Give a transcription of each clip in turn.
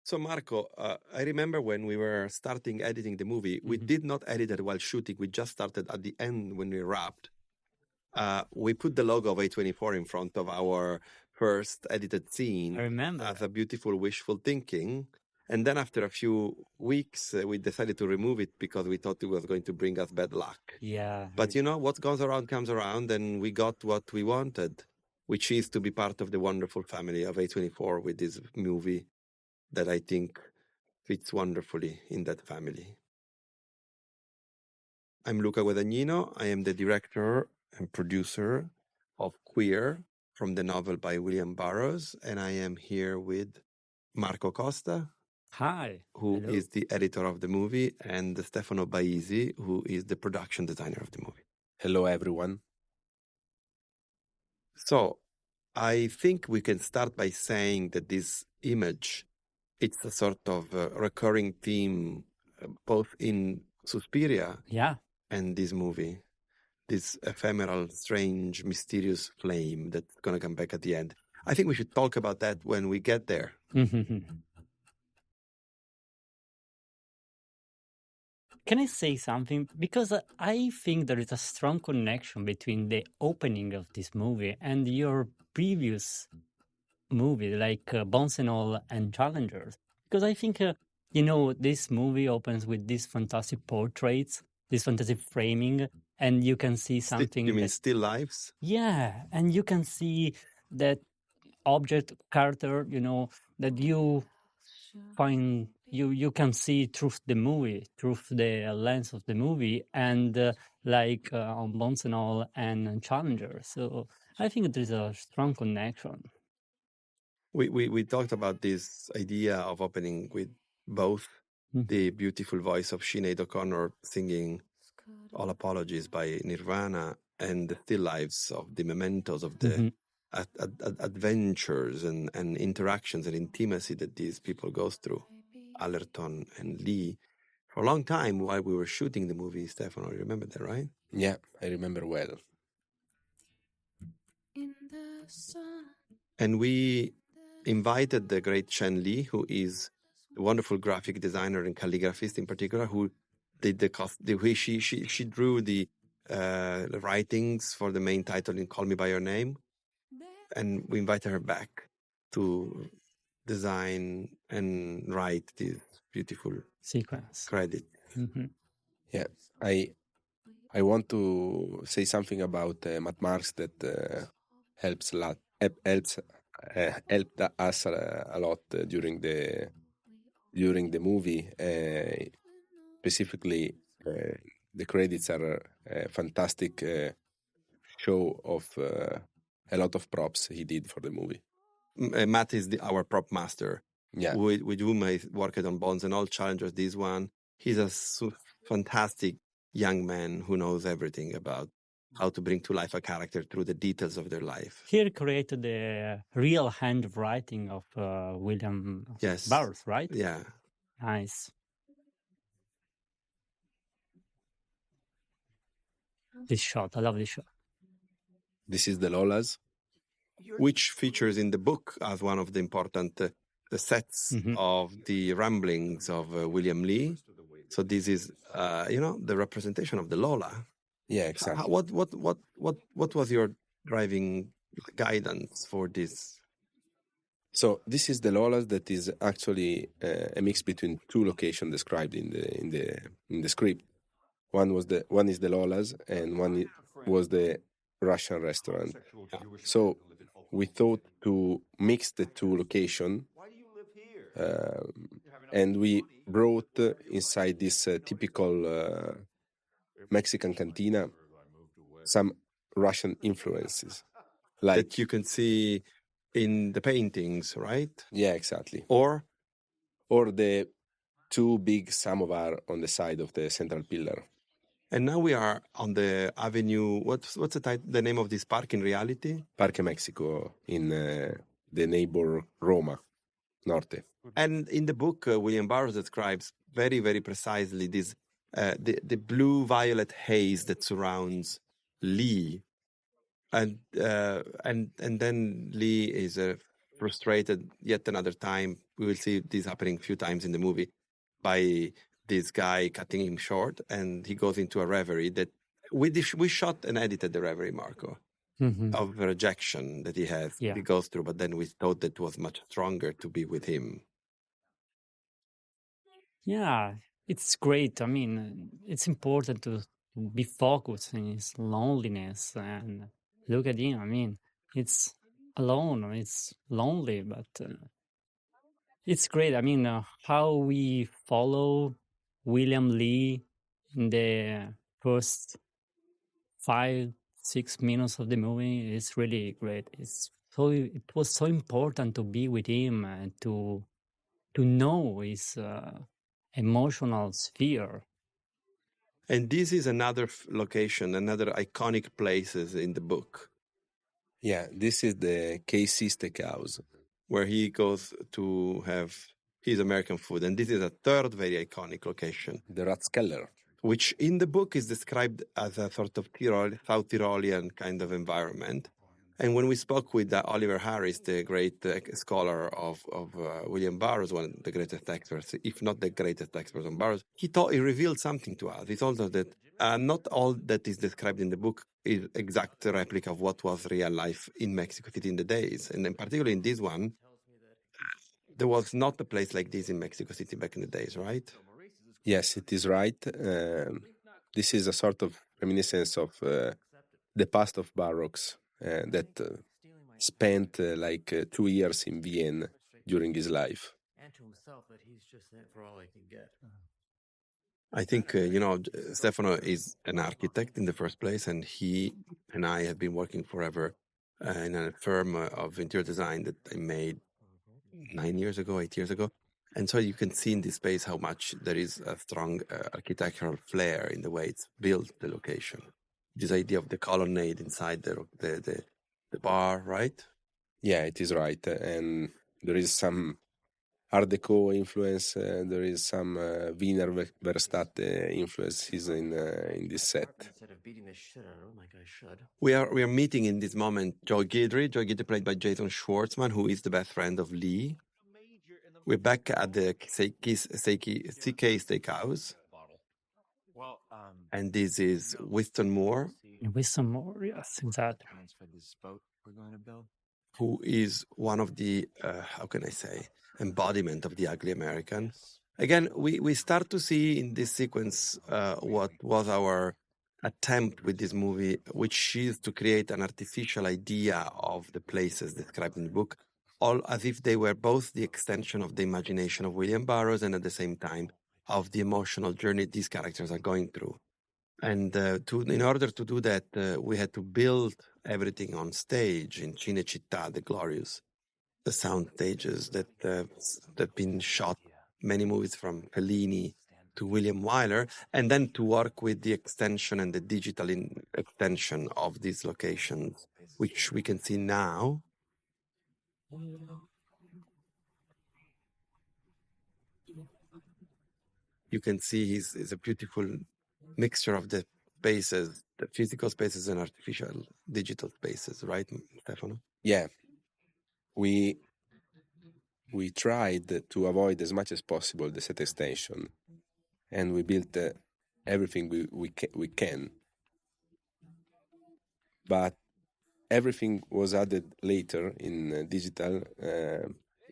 So Marco, I remember when we were starting editing the movie, we did not edit it while shooting. We just started at the end when we wrapped. We put the logo of A24 in front of our first edited scene. I remember. As a beautiful wishful thinking. And then after a few weeks, we decided to remove it because we thought it was going to bring us bad luck. Yeah. But you know, what goes around comes around, and we got what we wanted, which is to be part of the wonderful family of A24 with this movie that I think fits wonderfully in that family. I'm Luca Guadagnino. I am the director and producer of Queer from the novel by William Burroughs, and I am here with Marco Costa. Hi. Who Hello. is the editor of the movie, and Stefano Baisi, who is the production designer of the movie. Hello, everyone. So I think we can start by saying that this image, it's a sort of recurring theme both in Suspiria and this movie. This ephemeral, strange, mysterious flame that's going to come back at the end. I think we should talk about that when we get there. Can I say something? Because I think there is a strong connection between the opening of this movie and your previous movie, like Bones and All and Challengers. Because I think, this movie opens with these fantastic portraits, this fantastic framing, and you can see something. You mean still lives? Yeah, and you can see that object character, that you find you can see through the movie, through the lens of the movie, and on Bones and All and Challenger. So I think there is a strong connection. We talked about this idea of opening with both the beautiful voice of Sinead O'Connor singing All Apologies by Nirvana and the still lives of the mementos of the adventures and interactions and intimacy that these people go through. Allerton and Lee, for a long time while we were shooting the movie. Stefano, you remember that, right? Yeah, I remember well. And we invited the great Chen Li, who is a wonderful graphic designer and calligraphist in particular, who did the way she drew the writings for the main title in Call Me By Your Name. And we invited her back to design and write this beautiful sequence credit. Yeah, I want to say something about Matt Marks that helped us a lot during the movie. Specifically, the credits are a fantastic show of a lot of props he did for the movie. Matt is our prop master, with whom I worked on Bones and All Challengers. This one, he's a fantastic young man who knows everything about how to bring to life a character through the details of their life. He created the real handwriting of William Burroughs, right? Yeah. Nice. This shot, I love this shot. This is the Lolas, which features in the book as one of the important sets of the ramblings of William Lee. So this is, the representation of the Lola. Yeah, exactly. What was your driving guidance for this? So this is the Lolas that is actually a mix between two locations described in the script. One is the Lolas, and one was the Russian restaurant. So we thought to mix the two locations, and we brought inside this typical Mexican cantina some Russian influences, like that you can see in the paintings, right? Yeah, exactly. Or the two big samovar on the side of the central pillar. And now we are on the avenue. What's the name of this park in reality? Parque Mexico in the neighbor Roma, Norte. And in the book, William Burroughs describes very, very precisely this the blue-violet haze that surrounds Lee, and then Lee is a frustrated yet another time. We will see this happening a few times in the movie by this guy cutting him short, and he goes into a reverie that we shot and edited the reverie, Marco, of rejection that he has, Yeah. he goes through, but then we thought that it was much stronger to be with him. Yeah, it's great. I mean, it's important to be focused in his loneliness, and look at him. I mean, it's alone, it's lonely, but it's great. I mean, how we follow William Lee in the first 5-6 minutes of the movie is really great. It was so important to be with him and to know his emotional sphere. And this is another location, another iconic places in the book. Yeah, this is the KC Steakhouse, where he goes to have his American food. And this is a third very iconic location, the Ratskeller, which in the book is described as a sort of South Tyrolean kind of environment. And when we spoke with Oliver Harris, the great scholar of William Burroughs, one of the greatest experts, if not the greatest expert on Burroughs, he revealed something to us. He told us that not all that is described in the book is exact replica of what was real life in Mexico City in the days. And in particular in this one, there was not a place like this in Mexico City back in the days, right? Yes, it is right. This is a sort of reminiscence of the past of Barrocks that spent 2 years in Vienna during his life. And to himself that he's just in it for all he can get. I think, Stefano is an architect in the first place, and he and I have been working forever in a firm of interior design that I made 8 years ago. And so you can see in this space how much there is a strong architectural flair in the way it's built, the location. This idea of the colonnade inside the bar, right? Yeah, it is right. And there is some Art Deco influence. There is some Wiener Verstadt influences in this set. Instead of beating the shit out of him like I should. We are meeting in this moment Joy Guidry played by Jason Schwartzman, who is the best friend of Lee. We're back at the CK Steakhouse. And this is Winston Moore. Winston Moore, yes, exactly. Who is one of the, embodiment of the ugly American. Again, we start to see in this sequence what was our attempt with this movie, which is to create an artificial idea of the places described in the book, all as if they were both the extension of the imagination of William Burroughs and at the same time of the emotional journey these characters are going through. And in order to do that, we had to build everything on stage in Cinecittà, the glorious, the sound stages that have been shot, many movies from Fellini to William Wyler, and then to work with the extension and the digital extension of these locations, which we can see now. You can see is a beautiful mixture of the spaces, the physical spaces and artificial digital spaces, right, Stefano? Yeah. We tried to avoid as much as possible the set extension, and we built everything we can. But everything was added later in digital.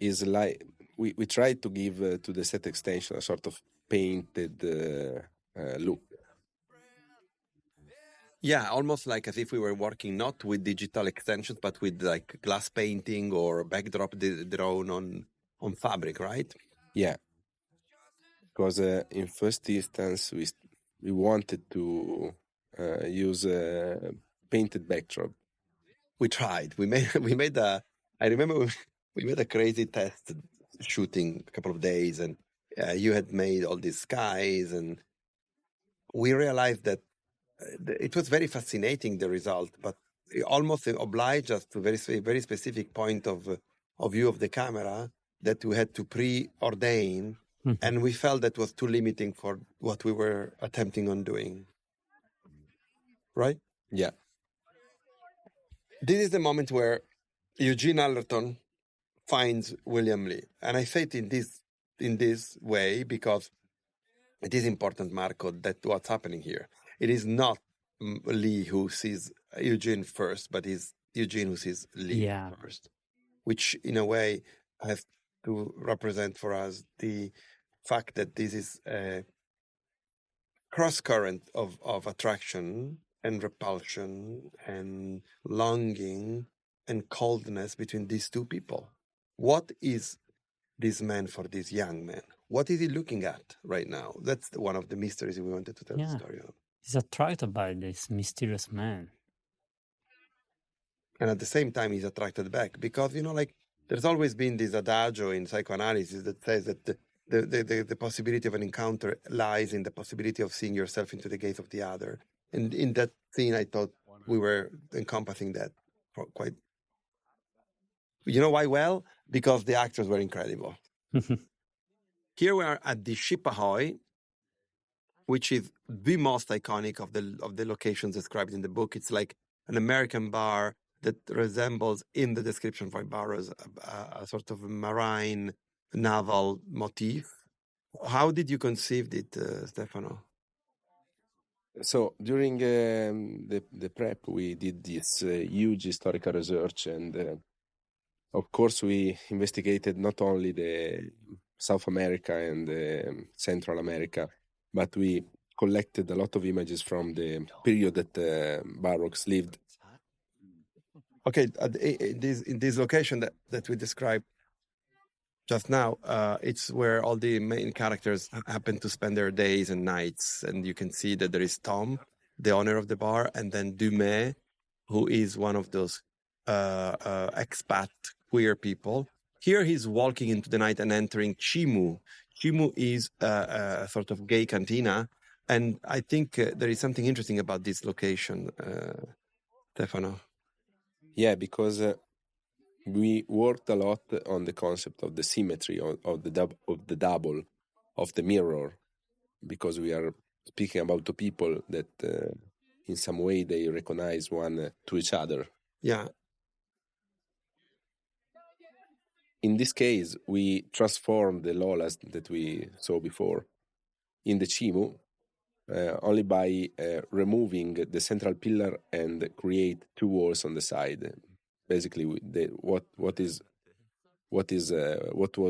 Is like we tried to give to the set extension a sort of painted look. Yeah, almost like as if we were working not with digital extensions, but with like glass painting or backdrop drawn on fabric, right? Yeah, because in first instance we wanted to use a painted backdrop. We tried. We made a. I remember we made a crazy test shooting a couple of days, and you had made all these skies, and we realized that it was very fascinating, the result, but it almost obliged us to very specific point of view of the camera that we had to preordain, and we felt that was too limiting for what we were attempting on doing. Right? Yeah. This is the moment where Eugene Allerton, finds William Lee. And I say it in this way because it is important, Marco, that what's happening here. It is not Lee who sees Eugene first, but it's Eugene who sees Lee first, which in a way has to represent for us the fact that this is a cross current of attraction and repulsion and longing and coldness between these two people. What is this man for this young man? What is he looking at right now? That's one of the mysteries we wanted to tell the story of. He's attracted by this mysterious man. And at the same time, he's attracted back because, like there's always been this adagio in psychoanalysis that says that the possibility of an encounter lies in the possibility of seeing yourself into the gaze of the other. And in that scene, I thought we were encompassing that quite. You know why? Well, because the actors were incredible. Here we are at the Ship Ahoy, which is the most iconic of the locations described in the book. It's like an American bar that resembles, in the description by Burroughs, a sort of marine naval motif. How did you conceive it, Stefano? So during the prep, we did this huge historical research, and of course we investigated not only the South America and Central America, but we collected a lot of images from the period that Burroughs lived. Okay, in this location that we described just now, it's where all the main characters happen to spend their days and nights. And you can see that there is Tom, the owner of the bar, and then Dumais, who is one of those expat queer people. Here he's walking into the night and entering Chimu. Chimu is a sort of gay cantina. And I think there is something interesting about this location, Stefano. Yeah, because we worked a lot on the concept of the symmetry of the double of the mirror, because we are speaking about two people that in some way they recognize one to each other. Yeah. In this case, we transformed the Lolas that we saw before in the Chimu only by removing the central pillar and create two walls on the side. Basically, what was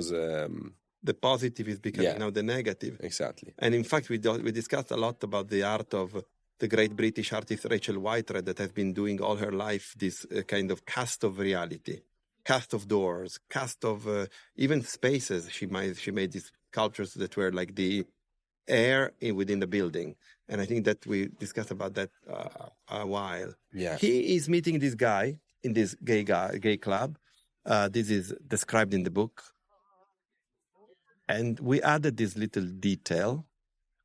the positive is becoming now the negative. Exactly. And in fact, we discussed a lot about the art of the great British artist Rachel Whitehead, that has been doing all her life this kind of cast of reality, cast of doors, cast of even spaces. She made these sculptures that were like the air within the building. And I think that we discussed about that a while. Yeah. He is meeting this guy in this gay club. This is described in the book. And we added this little detail.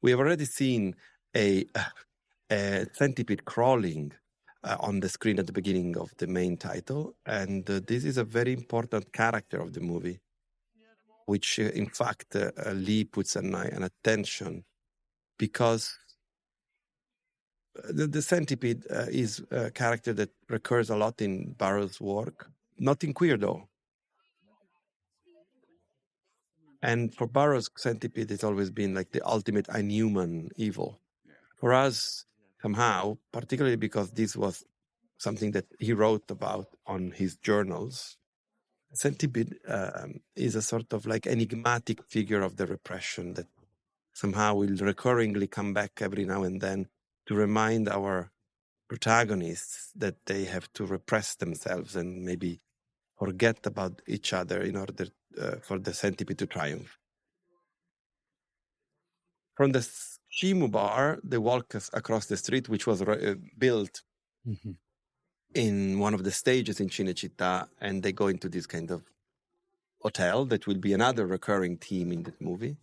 We have already seen a centipede crawling on the screen at the beginning of the main title. And this is a very important character of the movie, which in fact Lee puts an attention, because the centipede is a character that recurs a lot in Burroughs' work, not in Queer though. And for Burroughs, centipede has always been like the ultimate inhuman evil. For us, somehow, particularly because this was something that he wrote about on his journals, centipede is a sort of like enigmatic figure of the repression that somehow will recurringly come back every now and then to remind our protagonists that they have to repress themselves and maybe forget about each other in order for the centipede to triumph. From the Chimu bar, they walk across the street, which was built in one of the stages in Cinecittà, and they go into this kind of hotel that will be another recurring theme in the movie.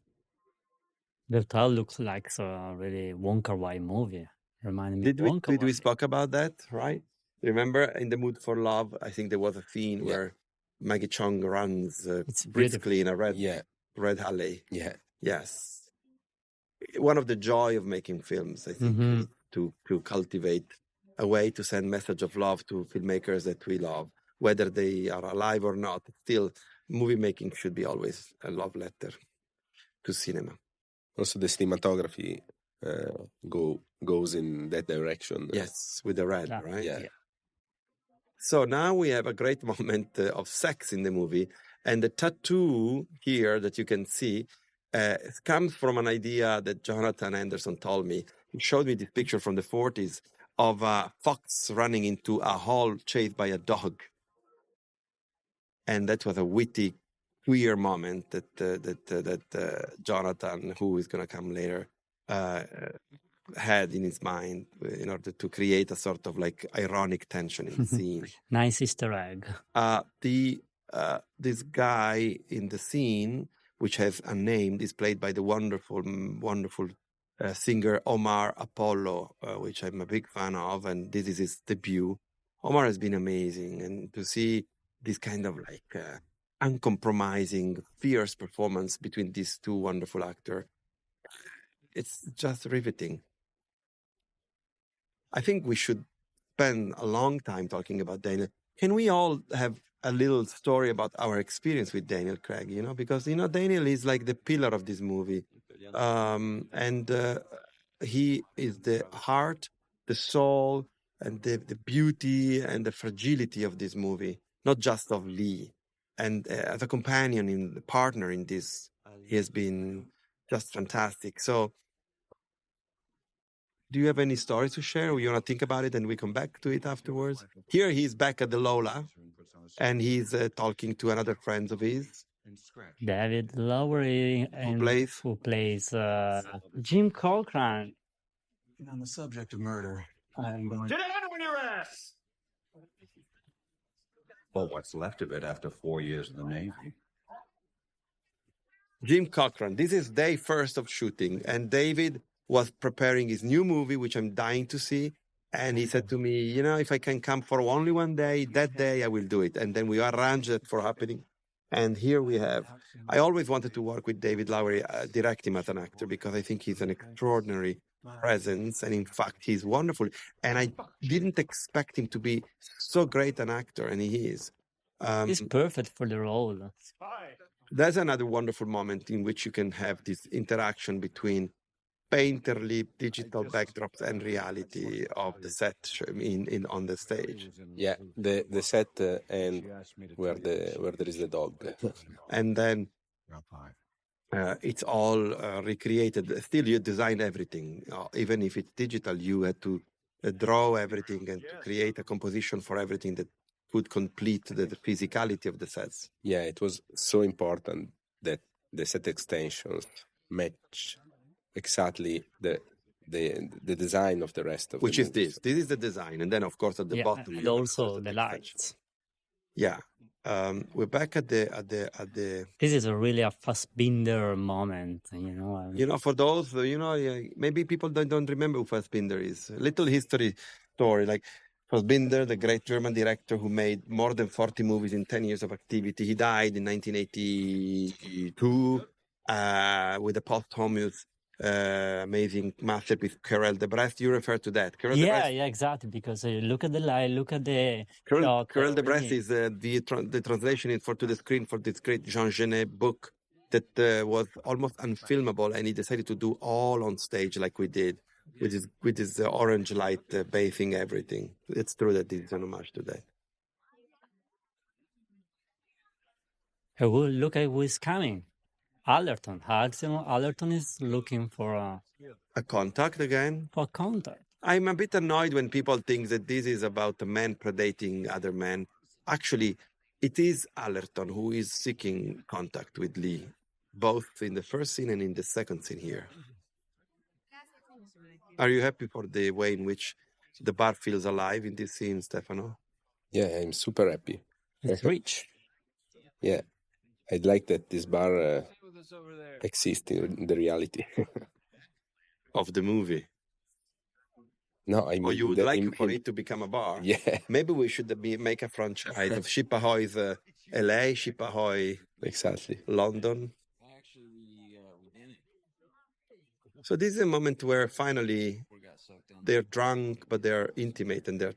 The hotel looks like a really Wonka-Wai movie. Reminding me of Wonka. Did we spoke about that, right? Remember, in The Mood for Love, I think there was a scene where Maggie Chung runs briskly in a red alley. Yeah. Yes. One of the joy of making films, I think, to cultivate a way to send message of love to filmmakers that we love, whether they are alive or not. Still, movie making should be always a love letter to cinema. Also, the cinematography goes in that direction. Yes, with the red, Yeah. right? Yeah. So now we have a great moment of sex in the movie, and the tattoo here that you can see comes from an idea that Jonathan Anderson told me. He showed me this picture from the 40s of a fox running into a hole chased by a dog. And that was a witty, queer moment that Jonathan, who is going to come later, had in his mind in order to create a sort of like ironic tension in the scene. Nice Easter egg. This guy in the scene, which has a name, is played by the wonderful singer Omar Apollo, which I'm a big fan of, and this is his debut. Omar has been amazing, and to see this kind of like uncompromising, fierce performance between these two wonderful actors, it's just riveting. I think we should spend a long time talking about Daniel. Can we all have a little story about our experience with Daniel Craig? Because Daniel is like the pillar of this movie, and he is the heart, the soul, and the beauty and the fragility of this movie, not just of Lee. And as a companion and partner in this, he has been just fantastic. So, do you have any stories to share, or you want to think about it and we come back to it afterwards? Here he's back at the Lola, and he's talking to another friend of his. David Lowery, who plays Jim Cochran. On the subject of murder, I'm going Sit down on your ass! well, what's left of it after 4 years in the Navy. Jim Cochran. This is day first of shooting, and David was preparing his new movie, which I'm dying to see. And he said to me, if I can come for only one day, that day I will do it. And then we arranged it for happening. And here we have. I always wanted to work with David Lowery, direct him as an actor, because I think he's an extraordinary presence. And in fact, he's wonderful. And I didn't expect him to be so great an actor, and he is. He's perfect for the role. There's another wonderful moment in which you can have this interaction between painterly digital backdrops and reality of the set on the stage. Yeah, the set and where there is the dog. And then it's all recreated. Still, you design everything. Even if it's digital, you had to draw everything and to create a composition for everything that could complete the physicality of the sets. Yeah, it was so important that the set extensions match exactly the design of the rest of which the is movie. this is the design, and then of course at the bottom and you have also the the extension. lights. Yeah, we're back at the This is really a Fassbinder moment, for those maybe people don't remember who Fassbinder is. A little history story, like Fassbinder, the great German director who made more than 40 movies in 10 years of activity. He died in 1982 with a posthumous amazing masterpiece, Karel de Brest. You refer to that. Yeah, exactly. Because look at the light, look at the shot. Karel de Brest is the translation to the screen for this great Jean Genet book that was almost unfilmable, and he decided to do all on stage like we did, with his orange light bathing everything. It's true that this is an homage to that. Hey, well, look at who is coming. Allerton. Allerton is looking for a contact again. For contact. I'm a bit annoyed when people think that this is about a man predating other men. Actually, it is Allerton who is seeking contact with Lee, both in the first scene and in the second scene here. Are you happy for the way in which the bar feels alive in this scene, Stefano? Yeah, I'm super happy. It's rich. Yeah, I'd like that this bar exists in the reality of the movie. No, I mean, or you would like for it to become a bar? Yeah. Maybe we should make a franchise of Ship Ahoy's LA, Ship Ahoy, exactly, London. So this is a moment where finally they're drunk, but they're intimate and they're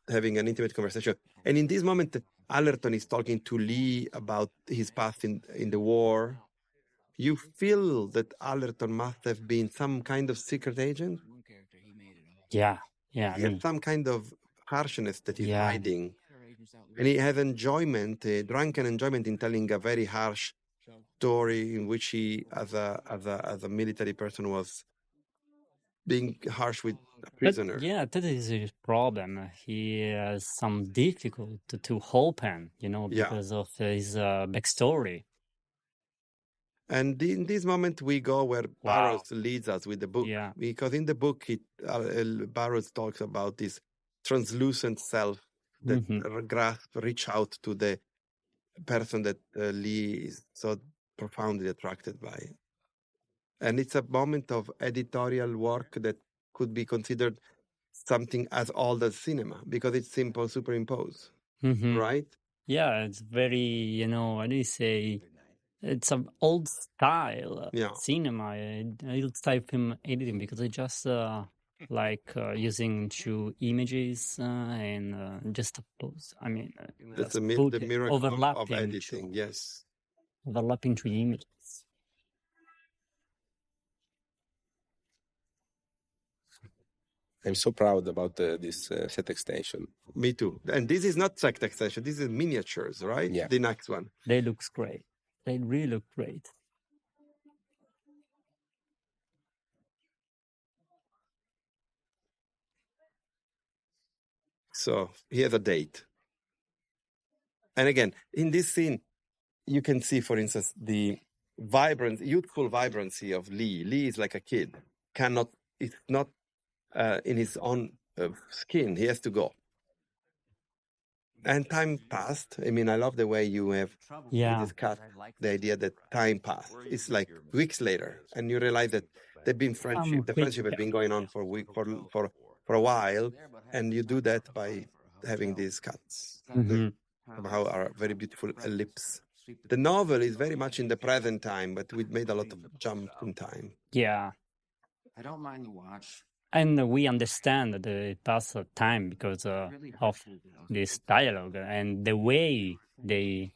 having an intimate conversation. And in this moment, Allerton is talking to Lee about his past in the war, you feel that Allerton must have been some kind of secret agent. Yeah, yeah. He has some kind of harshness that he's Yeah. hiding. And he has enjoyment, a drunken enjoyment in telling a very harsh story in which he, as a military person, was being harsh with a prisoner. Yeah, that is his problem. He has some difficult to open, Yeah. because of his backstory. And in this moment, we go where Wow. Burroughs leads us with the book. Yeah. Because in the book, Burroughs talks about this translucent self that reach out to the person that Lee is so profoundly attracted by. And it's a moment of editorial work that could be considered something as old as cinema, because it's simple superimpose, right? Yeah, it's very, how do you say, it's an old style Yeah. cinema, old style film editing, because it's just using two images and just a pose. I mean, That's just the put miracle of overlapping editing, yes. overlapping two images. I'm so proud about this set extension. Me too. And this is not set extension, this is miniatures, right? Yeah. The next one. They look great. They really look great. So here's a date. And again, in this scene, you can see, for instance, the youthful vibrancy of Lee. Lee is like a kid. It's not in his own skin. He has to go. And time passed. I mean, I love the way you have discussed the idea that time passed. It's like weeks later, and you realize that the friendship has been going on for a while, and you do that by having these cuts. Somehow are a very beautiful ellipse. The novel is very much in the present time, but we made a lot of jumps in time. Yeah. I don't mind the watch. And we understand the pass of time because of this dialogue and the way they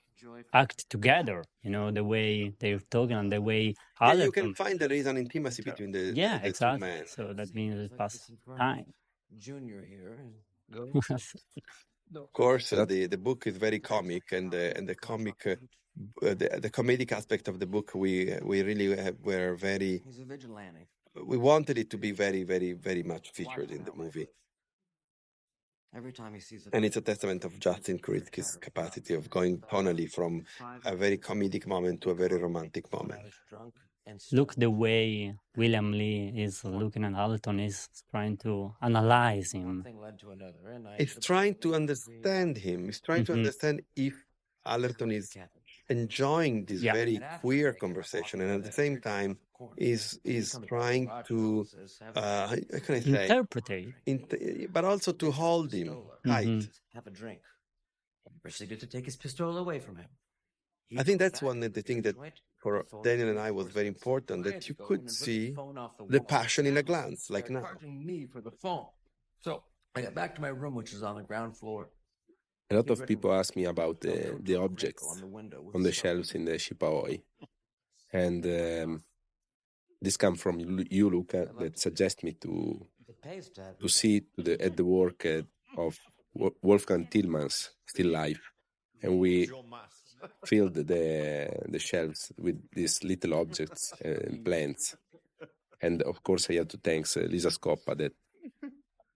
act together, the way they're talking and the way you can find there is an intimacy between the exactly. two men. So that means it passed time. Junior here. Of course, the book is very comic, and the comic, the comedic aspect of the book, we really were very. He's a vigilante. We wanted it to be very, very, very much featured in the movie. Every time he sees it. And it's a testament of Justin Kuritzkes' capacity of going tonally from a very comedic moment to a very romantic moment. Look the way William Lee is looking at Allerton, is trying to analyze him. He's trying to understand him. He's trying to understand if Allerton is enjoying this very queer conversation, and at the same time is trying to how can I say, interpret, but also to hold him tight. Have a drink. Proceeded to take his pistol away from him. I think that's one of the things that for Daniel and I was very important, that you could see the passion in a glance, like now. Me for the phone. So I got back to my room, which is on the ground floor. A lot of people ask me about the objects on the shelves in the Shipaoi. And this comes from you, Luca, that suggests me to see at the work of Wolfgang Tillmans' still life. And we filled the shelves with these little objects and plants. And of course, I had to thank Lisa Scoppa, that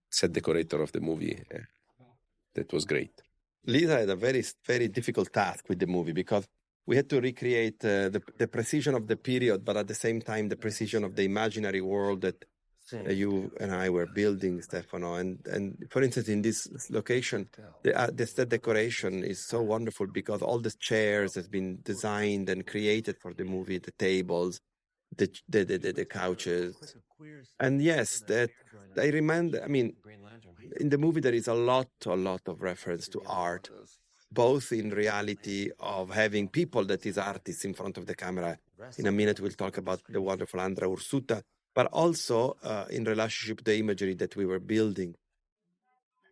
set decorator of the movie. That was great. Lisa had a very, very difficult task with the movie, because we had to recreate the precision of the period, but at the same time, the precision of the imaginary world that you and I were building, Stefano. And for instance, in this location, the set decoration is so wonderful because all the chairs has been designed and created for the movie, the tables, the couches. And yes, that I remember, I mean, in the movie there is a lot of reference to art, both in reality of having people that is artists in front of the camera. In a minute we'll talk about the wonderful Andra Ursuta, but also in relationship to the imagery that we were building.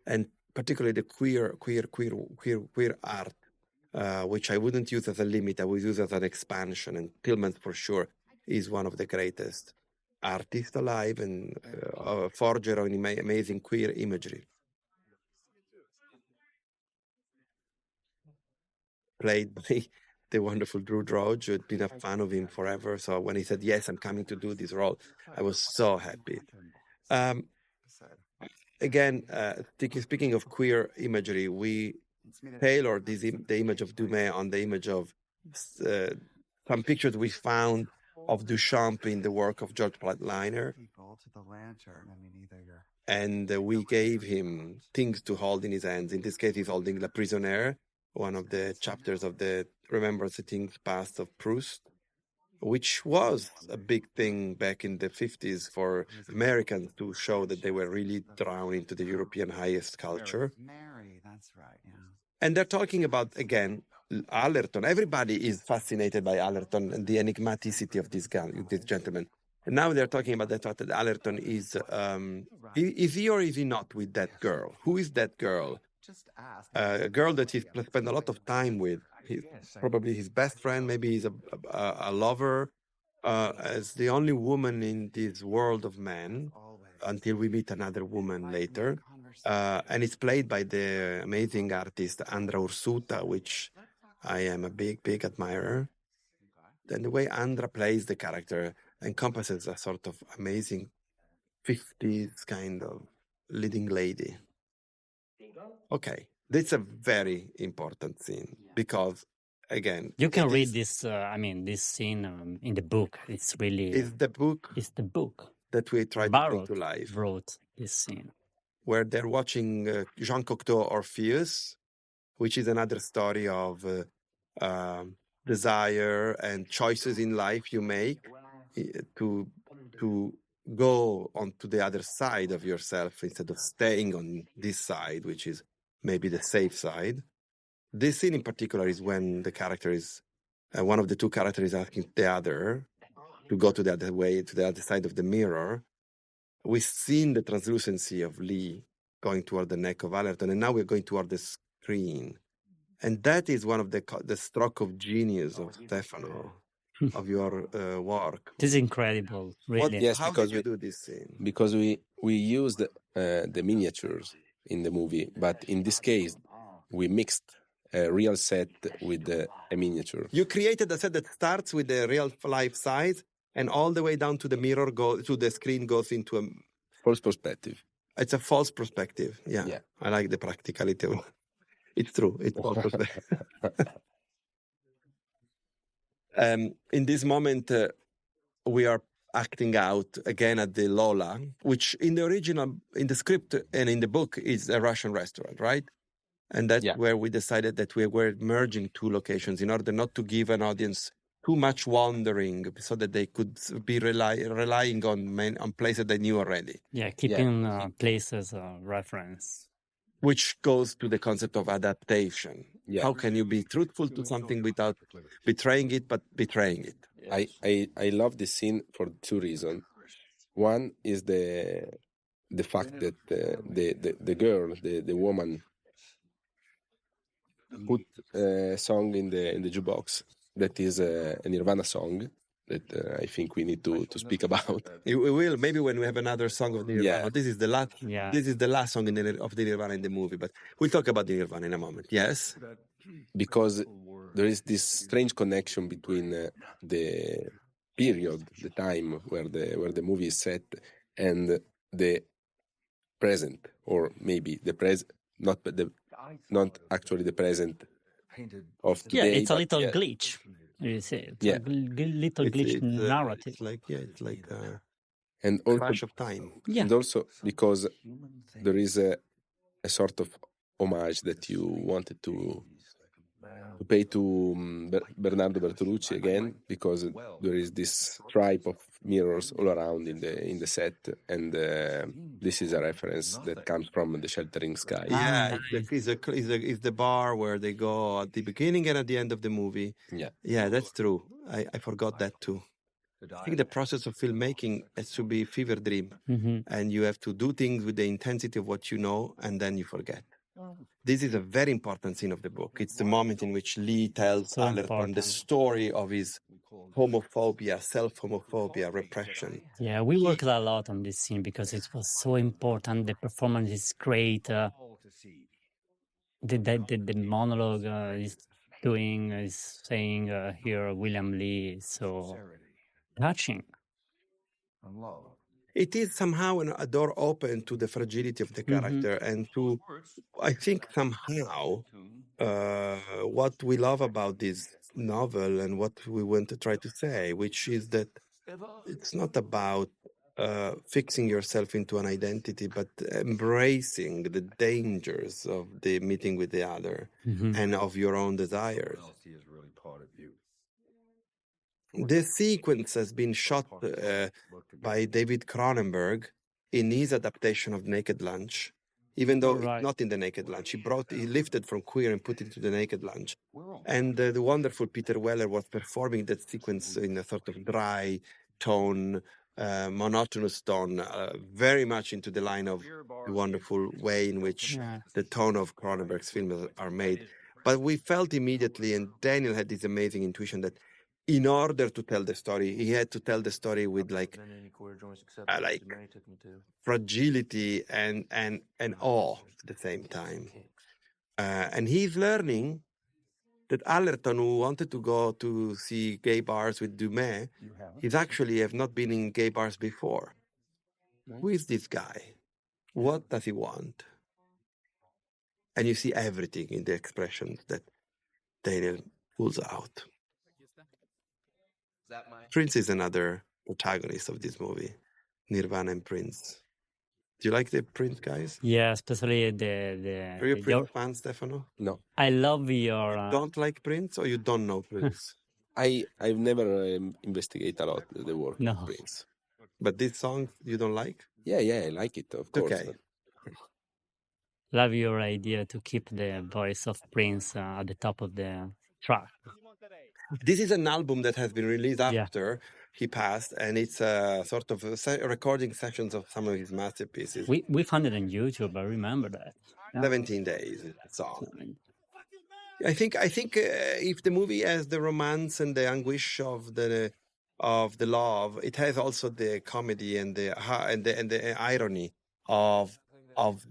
And particularly the queer art, which I wouldn't use as a limit, I would use as an expansion. And Tillmans, for sure, is one of the greatest artists alive and a forger of amazing queer imagery. Played by the wonderful Drew Droge, who had been a fan of him forever. So when he said, yes, I'm coming to do this role, I was so happy. Again, speaking of queer imagery, we tailored the image of Dumais on the image of some pictures we found of Duchamp in the work of George Plattleiner. And we gave him things to hold in his hands. In this case, he's holding La Prisonnière, one of the chapters of the Remembrance of Things Past of Proust, which was a big thing back in the 50s for Americans to show that they were really drawn into the European highest culture. That's right, yeah. And they're talking about, again, Allerton. Everybody is fascinated by Allerton and the enigmaticity of this gentleman. And now they're talking about the fact that Allerton is he or is he not with that girl? Who is that girl? A girl that he spent a lot of time with. He's probably his best friend, maybe he's a lover, as the only woman in this world of men, until we meet another woman later. And it's played by the amazing artist Andra Ursuta, which I am a big, big admirer. And the way Andra plays the character encompasses a sort of amazing 50s kind of leading lady. Okay, that's a very important scene because, again, you can read this. This scene in the book. It's really the book. It's the book that we tried to bring to life. Wrote this scene where they're watching Jean Cocteau Orpheus, which is another story of desire and choices in life you make to go on to the other side of yourself instead of staying on this side, which is maybe the safe side. This scene in particular is when the character is, one of the two characters is asking the other to go to the other way, to the other side of the mirror. We've seen the translucency of Lee going toward the neck of Allerton, and now we're going toward the screen. And that is one of the stroke of genius of Stefano, of your work. This is incredible, really. Yes, How because did you do this scene? Because we used the miniatures in the movie, but in this case, we mixed a real set with a miniature. You created a set that starts with the real life size, and all the way down to the mirror, to the screen goes into a false perspective. It's a false perspective. Yeah. I like the practicality. It's true. It's false perspective. In this moment, we are acting out again at the Lola, which in the script and in the book is a Russian restaurant, right? And that's where we decided that we were merging two locations in order not to give an audience too much wandering, so that they could be relying on places they knew already. Yeah, keeping places reference. Which goes to the concept of adaptation. Yeah. How can you be truthful to something without betraying it, but betraying it? I love this scene for two reasons. One is the fact that the girl, the woman, put a song in the jukebox that is a Nirvana song that I think we need to speak about. We will, maybe when we have another song of the Nirvana. Yeah. This is the last. Yeah. This is the last song of the Nirvana in the movie, but we'll talk about the Nirvana in a moment. Yes, because there is this strange connection between the period, the time where the movie is set, and the present, or maybe the present, not actually the present of today. Yeah, it's a little glitch. You say it's a little glitch narrative. It's like and a also, crash of time. Yeah. and also because there is a sort of homage that you wanted to pay to Bernardo Bertolucci again, because there is this stripe of mirrors all around in the set, and this is a reference that comes from The Sheltering Sky. Yeah, it's the bar where they go at the beginning and at the end of the movie. Yeah, that's true. I forgot that too. I think the process of filmmaking has to be fever dream, and you have to do things with the intensity of what you know, and then you forget. This is a very important scene of the book. It's the moment in which Lee tells So Allerton important. the story of his homophobia, self-homophobia, repression. Yeah, we worked a lot on this scene because it was so important. The performance is great. The monologue is saying here, William Lee, is so touching. It is somehow a door open to the fragility of the character and to, I think, somehow what we love about this novel and what we want to try to say, which is that it's not about fixing yourself into an identity, but embracing the dangers of the meeting with the other and of your own desires. The sequence has been shot by David Cronenberg in his adaptation of Naked Lunch, even though it's not in the Naked Lunch. He lifted from Queer and put it into the Naked Lunch. And the wonderful Peter Weller was performing that sequence in a sort of dry tone, monotonous tone, very much into the line of the wonderful way in which the tone of Cronenberg's films are made. But we felt immediately, and Daniel had this amazing intuition that in order to tell the story, he had to tell the story with like fragility and awe at the same time. And he's learning that Allerton, who wanted to go to see gay bars with Dumas, he's actually have not been in gay bars before. Who is this guy? What does he want? And you see everything in the expressions that Daniel pulls out. Prince is another protagonist of this movie, Nirvana and Prince. Do you like the Prince guys? Yeah, especially the Are you a Prince fan, Stefano? No. I love your... You don't like Prince or you don't know Prince? I've never investigated a lot the work of Prince. But this song you don't like? Yeah, I like it, of course. Okay. Love your idea to keep the voice of Prince at the top of the track. This is an album that has been released after he passed, and it's a sort of recording sessions of some of his masterpieces. We found it on YouTube. I remember that. 17 days song. I think if the movie has the romance and the anguish of the love, it has also the comedy and the irony of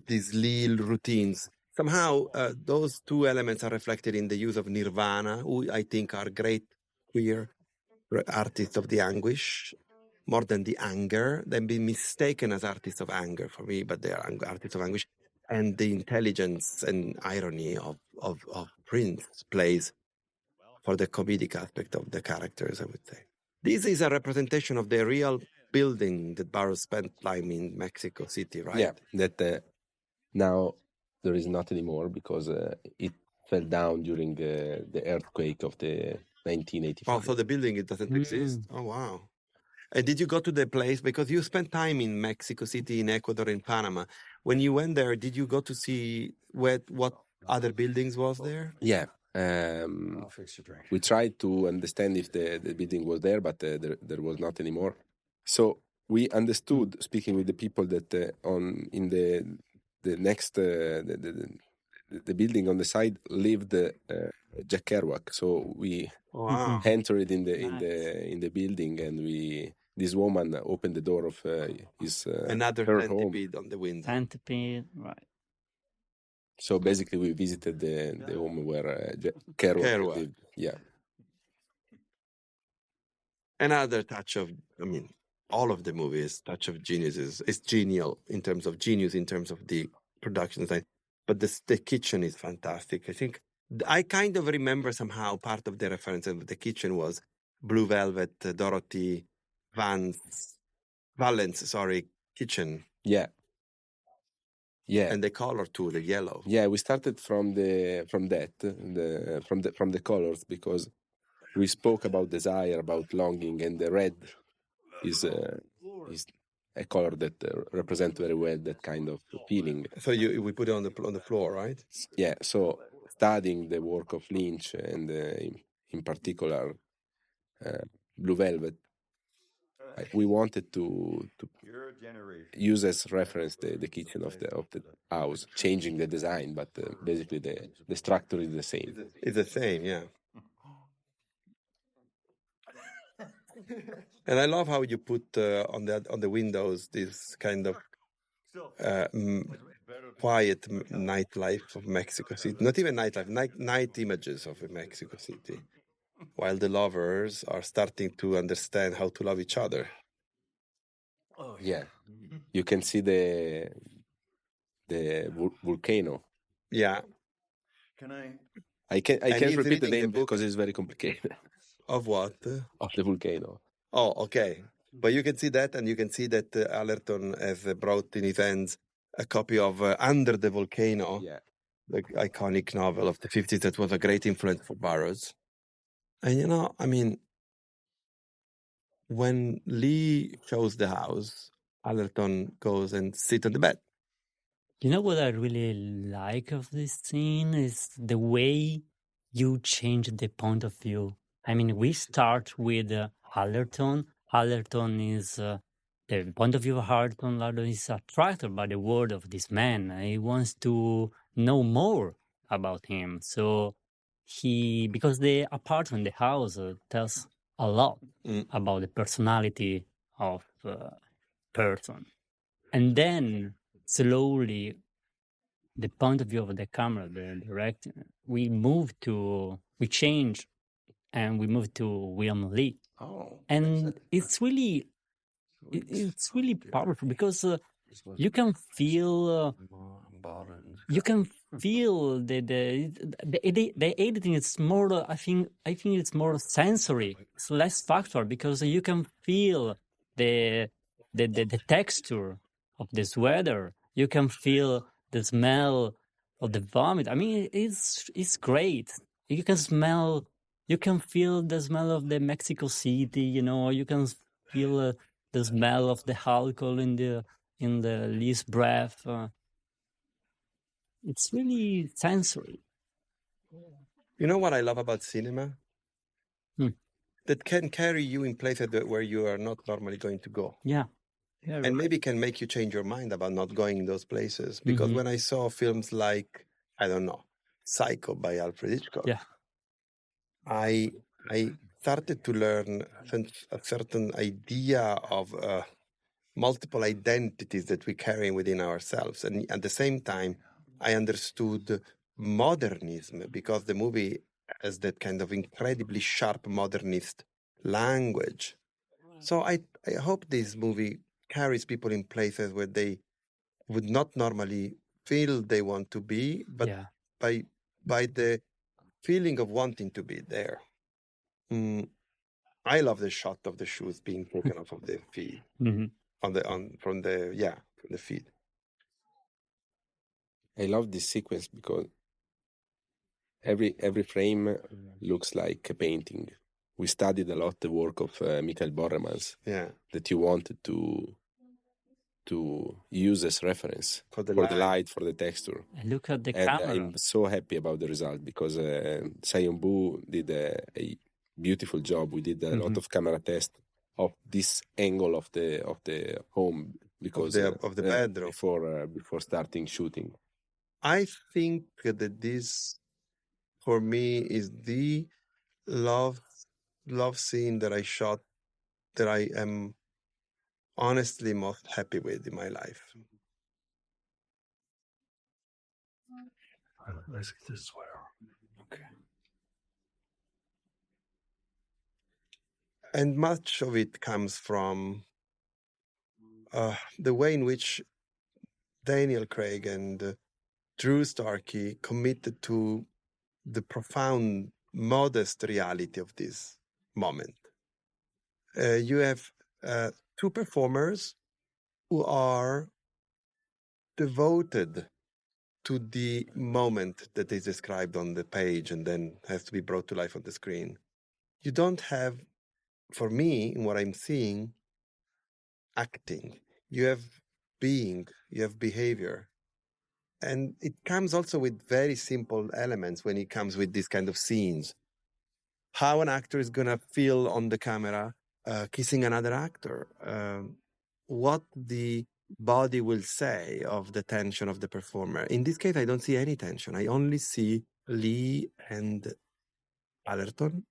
these little routines. Somehow, those two elements are reflected in the use of Nirvana, who I think are great queer artists of the anguish, more than the anger. They've been mistaken as artists of anger for me, but they are artists of anguish. And the intelligence and irony of Prince plays for the comedic aspect of the characters, I would say. This is a representation of the real building that Barrow spent time in Mexico City, right? Yeah, that now there is not anymore because it fell down during the earthquake of the 1985. Oh, so the building, it doesn't exist? Oh, wow. And did you go to the place? Because you spent time in Mexico City, in Ecuador, in Panama. When you went there, did you go to see what other buildings was there? Yeah. We tried to understand if the building was there, but there was not anymore. So we understood, speaking with the people, that in the next the building on the side lived Jack Kerouac. So we entered in the building, and this woman opened the door of his another her centipede home. on the window. Centipede, right? So basically, we visited the home where Kerouac lived. Yeah. Another touch of, all of the movies, touch of genius is genial in terms of genius, in terms of the production design. But the kitchen is fantastic. I think I kind of remember somehow part of the reference of the kitchen was Blue Velvet, Dorothy Valence, kitchen. Yeah. Yeah. And the color too, the yellow. Yeah, we started from the colors, because we spoke about desire, about longing, and the red is a color that represents very well that kind of feeling. So we put it on the floor, right? Yeah. So studying the work of Lynch and in particular Blue Velvet, we wanted to use as reference the kitchen of the house, changing the design, but basically the structure is the same. It's the same, yeah. And I love how you put on the windows this kind of quiet nightlife of Mexico City. Not even nightlife, night images of Mexico City, while the lovers are starting to understand how to love each other. Oh yeah, you can see the volcano. Yeah. I can't he's repeat the reading name the book. because it's very complicated. Of what? Of the volcano. Oh, okay. But you can see that, and you can see that Allerton has brought in his hands a copy of Under the Volcano, the iconic novel of the 50s that was a great influence for Burroughs. And, I mean, when Lee shows the house, Allerton goes and sits on the bed. You know what I really like of this scene is the way you change the point of view. I mean, we start with Allerton. Allerton is the point of view of Allerton is attracted by the word of this man. He wants to know more about him. So because the apartment, the house, tells a lot about the personality of person. And then slowly, the point of view of the camera, the directing, we change, and we move to William Lee. And it's really powerful because you can feel the editing is more. I think it's more sensory. It's less factual because you can feel the texture of the sweater. You can feel the smell of the vomit. I mean, it's great. You can feel the smell of the Mexico City. You can feel the smell of the alcohol in the Lee's breath. It's really sensory. You know what I love about cinema? That can carry you in places where you are not normally going to go. Yeah. And maybe can make you change your mind about not going in those places. Because when I saw films like, I don't know, Psycho by Alfred Hitchcock, I started to learn a certain idea of multiple identities that we carry within ourselves. And at the same time, I understood modernism because the movie has that kind of incredibly sharp modernist language. So I hope this movie carries people in places where they would not normally feel they want to be, but by the feeling of wanting to be there. I love the shot of the shoes being taken off of the feet from the feet. I love this sequence because every frame looks like a painting. We studied a lot the work of Michael Borremans that you wanted to use as reference for the light, for the texture. And look at the and camera. I'm so happy about the result because Sayonbu did a beautiful job. We did a lot of camera tests of this angle of the home because of the bedroom before starting shooting. I think that this, for me, is the love scene that I shot that I am honestly most happy with in my life. This way. Okay. And much of it comes from the way in which Daniel Craig and Drew Starkey committed to the profound, modest reality of this moment. You have two performers who are devoted to the moment that is described on the page and then has to be brought to life on the screen. You don't have, for me, in what I'm seeing, acting. You have being, you have behavior. And it comes also with very simple elements when it comes with these kind of scenes. How an actor is going to feel on the camera, kissing another actor, what the body will say of the tension of the performer. In this case, I don't see any tension. I only see Lee and Allerton.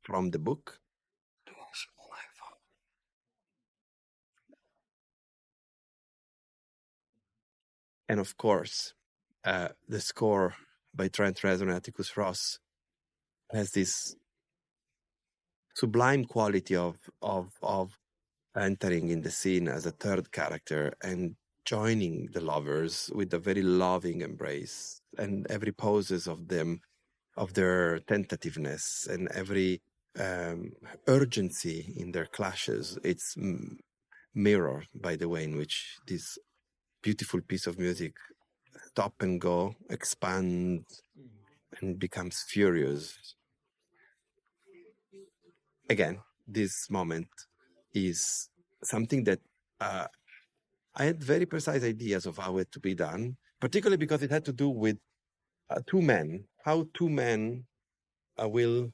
From the book. And of course, the score by Trent Reznor and Atticus Ross has this sublime quality of entering in the scene as a third character and joining the lovers with a very loving embrace, and every poses of them, of their tentativeness, and every urgency in their clashes. It's mirrored by the way in which this beautiful piece of music stop and go, expand, and becomes furious. Again, this moment is something that I had very precise ideas of how it to be done, particularly because it had to do with two men, how two men will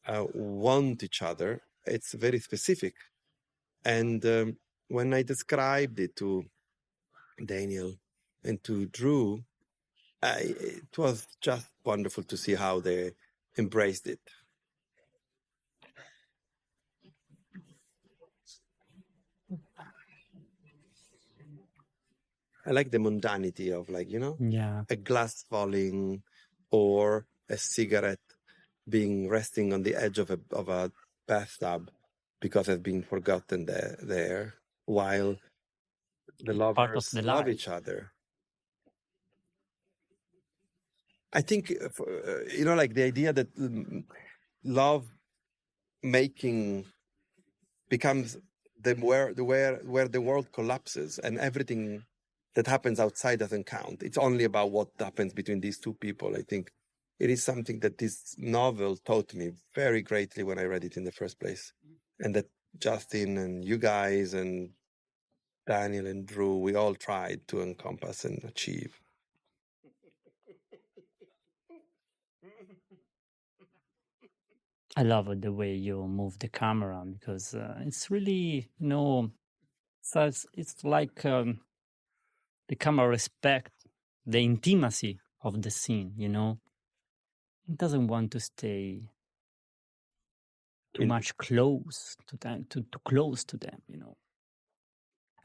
want each other. It's very specific. And when I described it to Daniel and to Drew, it was just wonderful to see how they embraced it. I like the mundanity of, like, a glass falling or a cigarette being resting on the edge of a bathtub because it's been forgotten there while the lovers love each other. I think, like the idea that love making becomes where the world collapses and everything that happens outside doesn't count. It's only about what happens between these two people. I think it is something that this novel taught me very greatly when I read it in the first place. And that Justin and you guys and Daniel and Drew, we all tried to encompass and achieve. I love the way you move the camera, because it's really, it's like the camera respects the intimacy of the scene, It doesn't want to stay too much close to them, too close to them,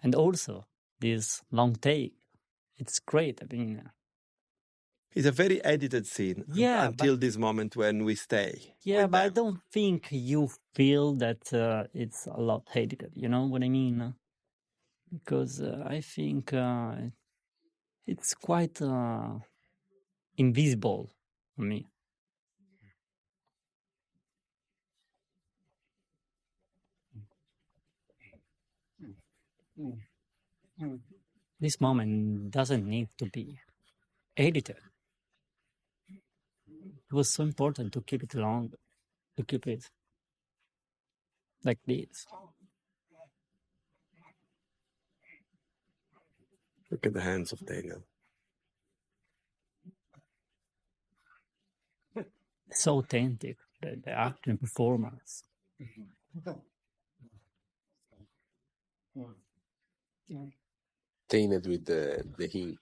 And also, this long take, it's great. I mean, it's a very edited scene until this moment when we stay. Yeah, but I don't think you feel that it's a lot edited. You know what I mean? Because I think it's quite invisible for me. This moment doesn't need to be edited. It was so important to keep it long, to keep it like this. Look at the hands of Daniel. So authentic, the acting performance. Tainted with the hint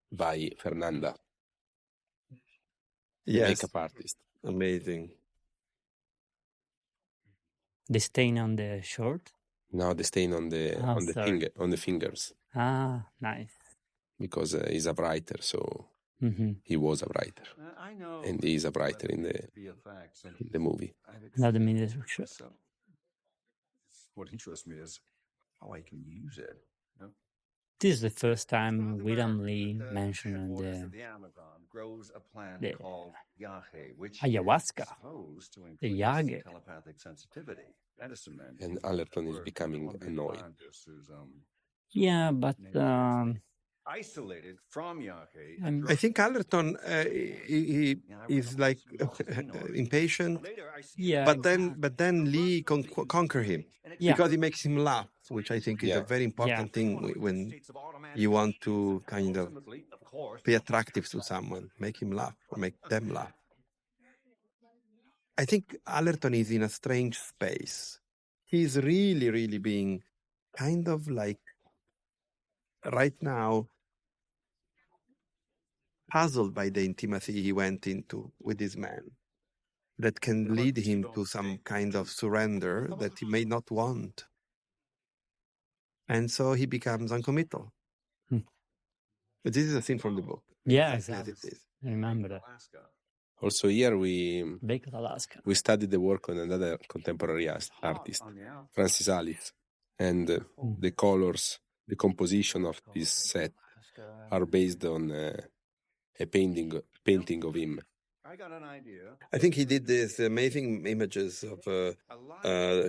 by Fernanda. Yes. Makeup artist. Amazing. The stain on the shirt? No, the stain on the fingers. Ah, nice. Because he's a writer, so he was a writer, and he is a writer in the movie. Not the minute. What interests me is how I can use it. This is the first time William Lee mentioned the ayahuasca, the yage. And Allerton is becoming annoyed. Yeah, but isolated from Yahe. I'm- I think Allerton he is like impatient, Later, I see Yeah, but then Lee conquer him Yeah. because he makes him laugh, which I think is Yeah. a very important thing when you want to kind of of course, be attractive to someone, make him laugh or make them laugh. I think Allerton is in a strange space. He's really, really being kind of like right now puzzled by the intimacy he went into with this man that can lead him to some kind of surrender that he may not want. And so he becomes uncommittal. Hmm. But this is a scene from the book. Yeah, As exactly. it is. I remember that. Also here we Baked Alaska. studied the work on another contemporary artist, Francis Alice, and the colors, the composition of this set are based on a painting of him. I got an idea. I think he did these amazing images of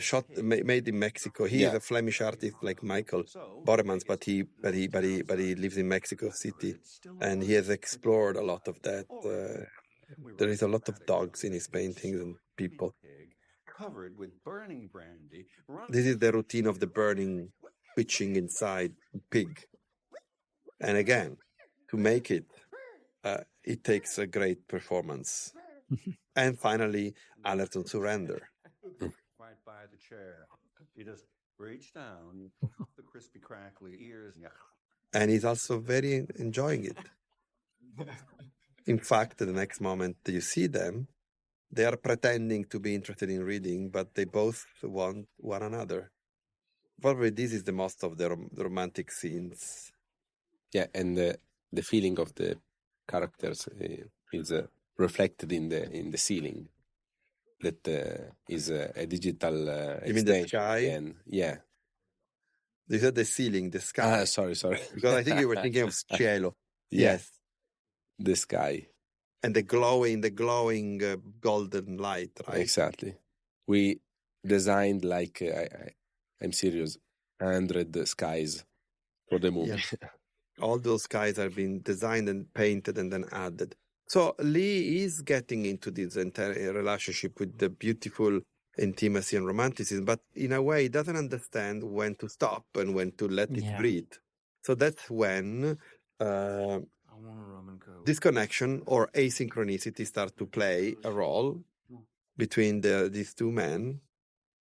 shot made in Mexico. He is Yeah. a Flemish artist like Michael Boremans, but he lives in Mexico City, and he has explored a lot of that. There is a lot of dogs in his paintings and people. Covered with burning brandy. This is the routine of the burning, twitching inside pig. And again, to make it, it takes a great performance. And finally, Allerton surrender. Right by the chair. He just reached down, the crispy, crackly ears. And he's also very enjoying it. In fact, the next moment you see them, they are pretending to be interested in reading, but they both want one another. Probably this is the most of the romantic scenes. Yeah, and the feeling of the characters is reflected in the ceiling. That is a digital You mean the extension sky? again. Yeah. You said the ceiling, the sky. Sorry. Because I think you were thinking of cielo. Yeah. Yes. The sky. And the glowing golden light, right? Exactly. We designed like I'm serious, 100 skies for the movie. All those skies have been designed and painted and then added. So Lee is getting into this entire relationship with the beautiful intimacy and romanticism, but in a way he doesn't understand when to stop and when to let it breathe. So that's when disconnection or asynchronicity start to play a role between these two men,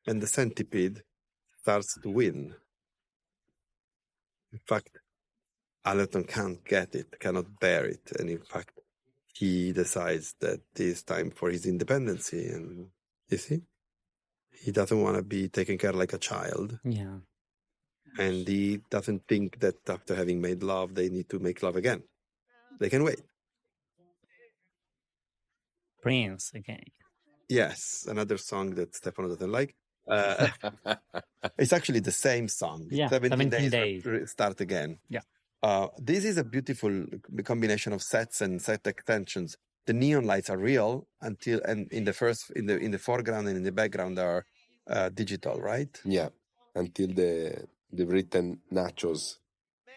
and the centipede starts to win. In fact, Allerton can't get it, cannot bear it, and in fact, he decides that it's time for his independency, and you see, he doesn't want to be taken care of like a child. Yeah. And he doesn't think that after having made love, they need to make love again. They can wait. Prince again. Yes, another song that Stefano doesn't like. It's actually the same song. Yeah, 17 days. Start again. Yeah. This is a beautiful combination of sets and set extensions. The neon lights are real and in the foreground and in the background are digital, right? Yeah. Until the written nachos.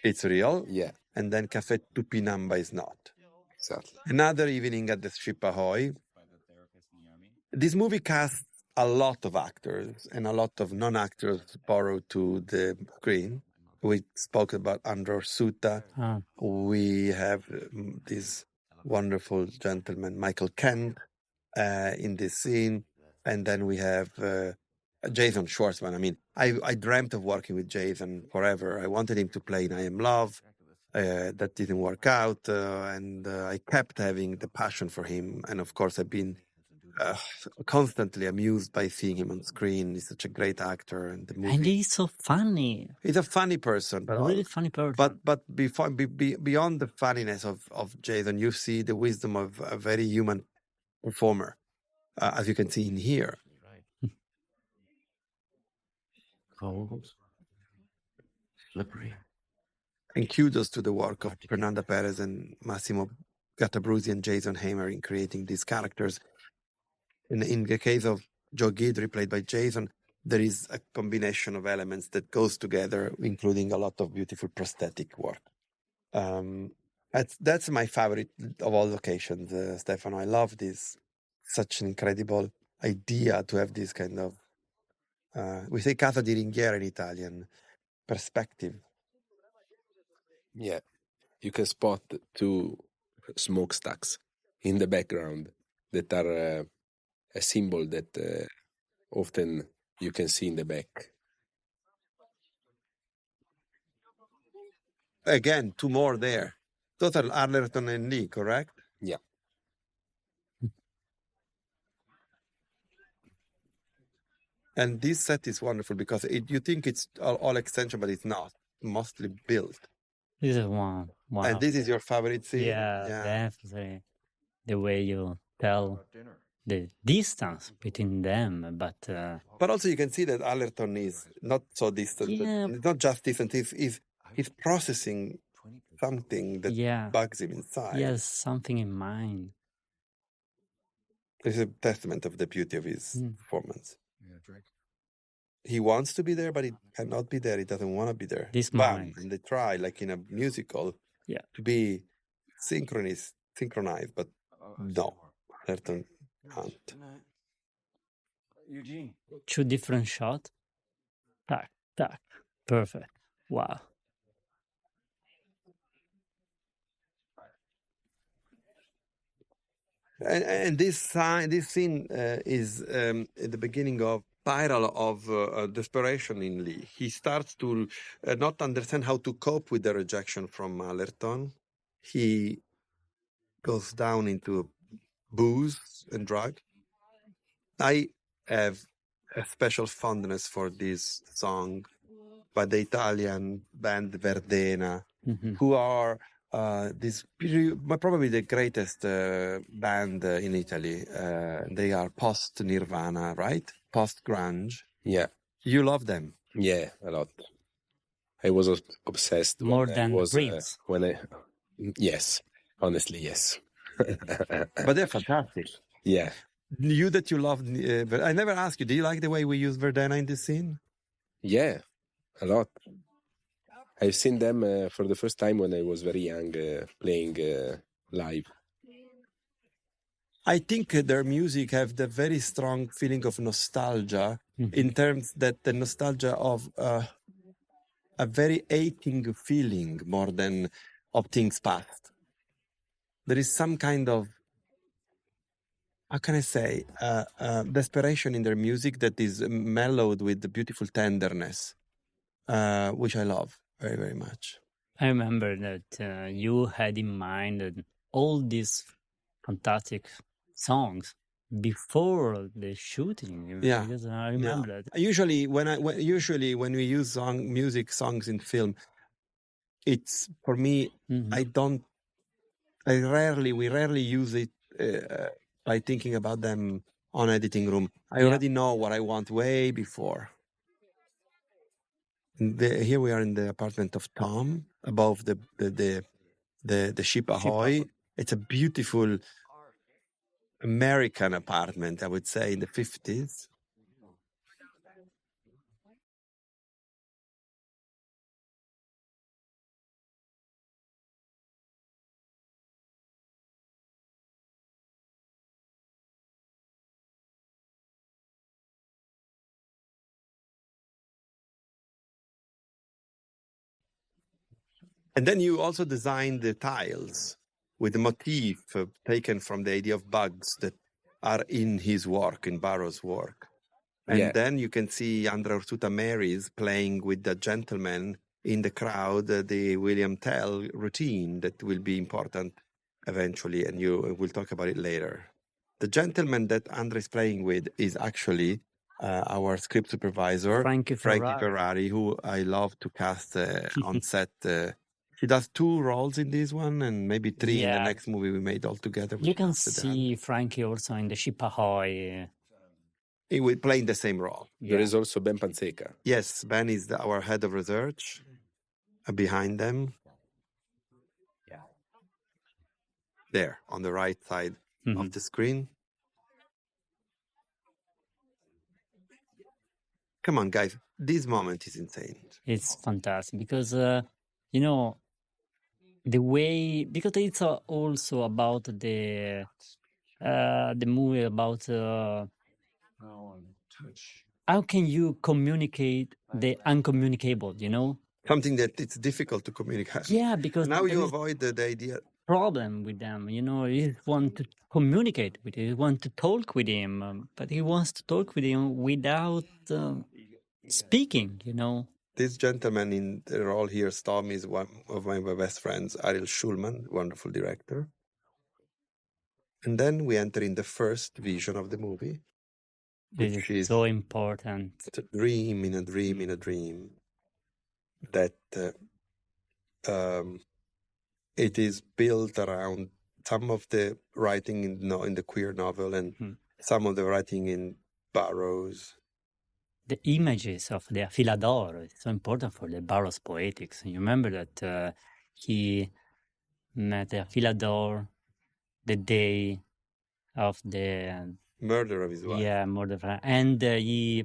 It's real. Yeah. And then Café Tupinamba is not. Exactly. Another evening at the Ship Ahoy. This movie casts a lot of actors and a lot of non-actors borrowed to the screen. We spoke about Andror Suta. We have this wonderful gentleman, Michael Kent, in this scene. And then we have Jason Schwartzman. I mean, I dreamt of working with Jason forever. I wanted him to play in I Am Love. That didn't work out. And I kept having the passion for him. And of course, I've been constantly amused by seeing him on screen. He's such a great actor, and the movie. And he's so funny. He's a funny person, A really funny person. But beyond the funniness of Jason, you see the wisdom of a very human performer, as you can see in here. Cold, slippery. And kudos to the work of Fernanda Perez and Massimo Gattabruzzi and Jason Hamer in creating these characters. In the case of Joe Guidry, played by Jason, there is a combination of elements that goes together, including a lot of beautiful prosthetic work. That's my favorite of all locations, Stefano. I love this. Such an incredible idea to have this kind of, we say casa di ringhiera in Italian, perspective. Yeah, you can spot 2 smokestacks in the background that are a symbol that often you can see in the back. Again, 2 more there. Total Arlerton and Lee, correct? Yeah. And this set is wonderful because you think it's all extension, but it's not. Mostly built. This is one. And this is your favorite scene? Yeah, definitely. The way you tell the distance between them, but also you can see that Allerton is not so distant. Yeah. It's not just distant. He's processing something that bugs him inside. he has something in mind. It's a testament of the beauty of his performance. He wants to be there, but he cannot be there. He doesn't want to be there. This moment. And they try, like in a musical, to be synchronized, but no, Allerton can't. Eugene. 2 different shots. Tack, tack. Perfect. Wow. And this scene is at the beginning of spiral of desperation in Lee. He starts to not understand how to cope with the rejection from Allerton. He goes down into booze and drug. I have a special fondness for this song by the Italian band Verdena, who are probably the greatest band in Italy. They are post-Nirvana, right? Post-grunge. Yeah. You love them? Yeah, a lot. I was obsessed. More than Prince. Yes, honestly, yes. But they're fantastic. Yeah. You love. I never asked you. Do you like the way we use Verdena in this scene? Yeah, a lot. I've seen them for the first time when I was very young, playing live. I think their music have the very strong feeling of nostalgia, in terms that the nostalgia of a very aching feeling more than of things past. There is some kind of, how can I say, desperation in their music that is mellowed with the beautiful tenderness, which I love very, very much. I remember that you had in mind all these fantastic songs before the shooting. Yeah, because I remember that. Usually, when we use songs in film, it's for me. We rarely use it by thinking about them on editing room. I already know what I want way before. Here we are in the apartment of Tom, above the ship Ahoy. It's a beautiful American apartment, I would say, in the 50s. And then you also designed the tiles with the motif taken from the idea of bugs that are in his work, in Barrow's work. And then you can see Andrea Ortuta Mary's playing with the gentleman in the crowd, the William Tell routine that will be important eventually, and we'll talk about it later. The gentleman that Andrea is playing with is actually our script supervisor, Frankie Ferrari, who I love to cast on set. He does 2 roles in this one and maybe 3 in the next movie we made all together. You can see Frankie also in the ship Ahoy. He will play in the same role. There is also Ben Panseca. Yes, Ben is our head of research behind them. There, on the right side of the screen. Come on, guys. This moment is insane. It's fantastic because, the way, because it's also about the movie about how can you communicate the uncommunicable, you know? Something that it's difficult to communicate. Yeah, because Now there you is avoid the idea. problem with them, you know. He want to communicate with him, he want to talk with him, but he wants to talk with him without speaking, you know. This gentleman in the role here, Storm, is one of my best friends, Ariel Schulman, wonderful director. And then we enter in the first vision of the movie, This which is is so important. it's a dream in a dream in a dream, that it is built around some of the writing in the queer novel and some of the writing in Burroughs. The images of the Afilador is so important for the Burroughs poetics. You remember that he met the Afilador the day of the Murder of his wife. murder. And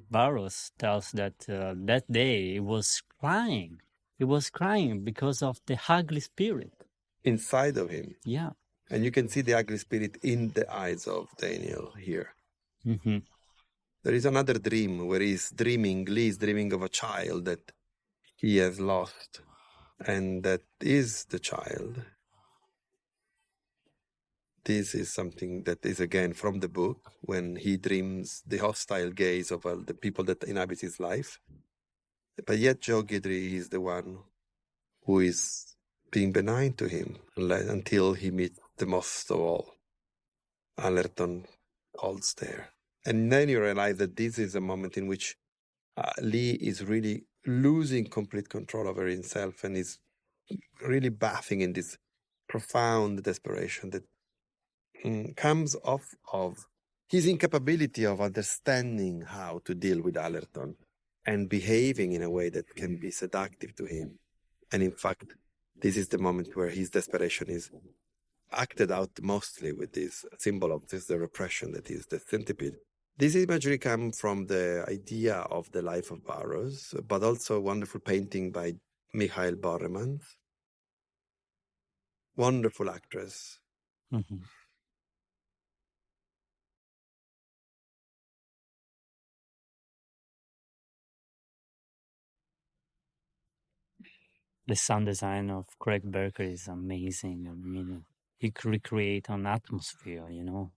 Burroughs tells that that day he was crying. He was crying because of the ugly spirit Inside of him. Yeah. And you can see the ugly spirit in the eyes of Daniel here. Mm-hmm. There is another dream where Lee is dreaming of a child that he has lost, and that is the child. This is something that is again from the book, when he dreams the hostile gaze of all the people that inhabit his life. But yet Joe Guidry is the one who is being benign to him until he meets the most of all, Allerton Goldstare. And then you realize that this is a moment in which Lee is really losing complete control over himself and is really bathing in this profound desperation that comes off of his incapability of understanding how to deal with Allerton and behaving in a way that can be seductive to him. And in fact, this is the moment where his desperation is acted out mostly with this symbol of the repression that is the centipede. This imagery comes from the idea of the life of Burroughs, but also a wonderful painting by Mikhail Boremans. Wonderful actress. Mm-hmm. The sound design of Craig Barker is amazing. I mean, he could recreate an atmosphere, you know.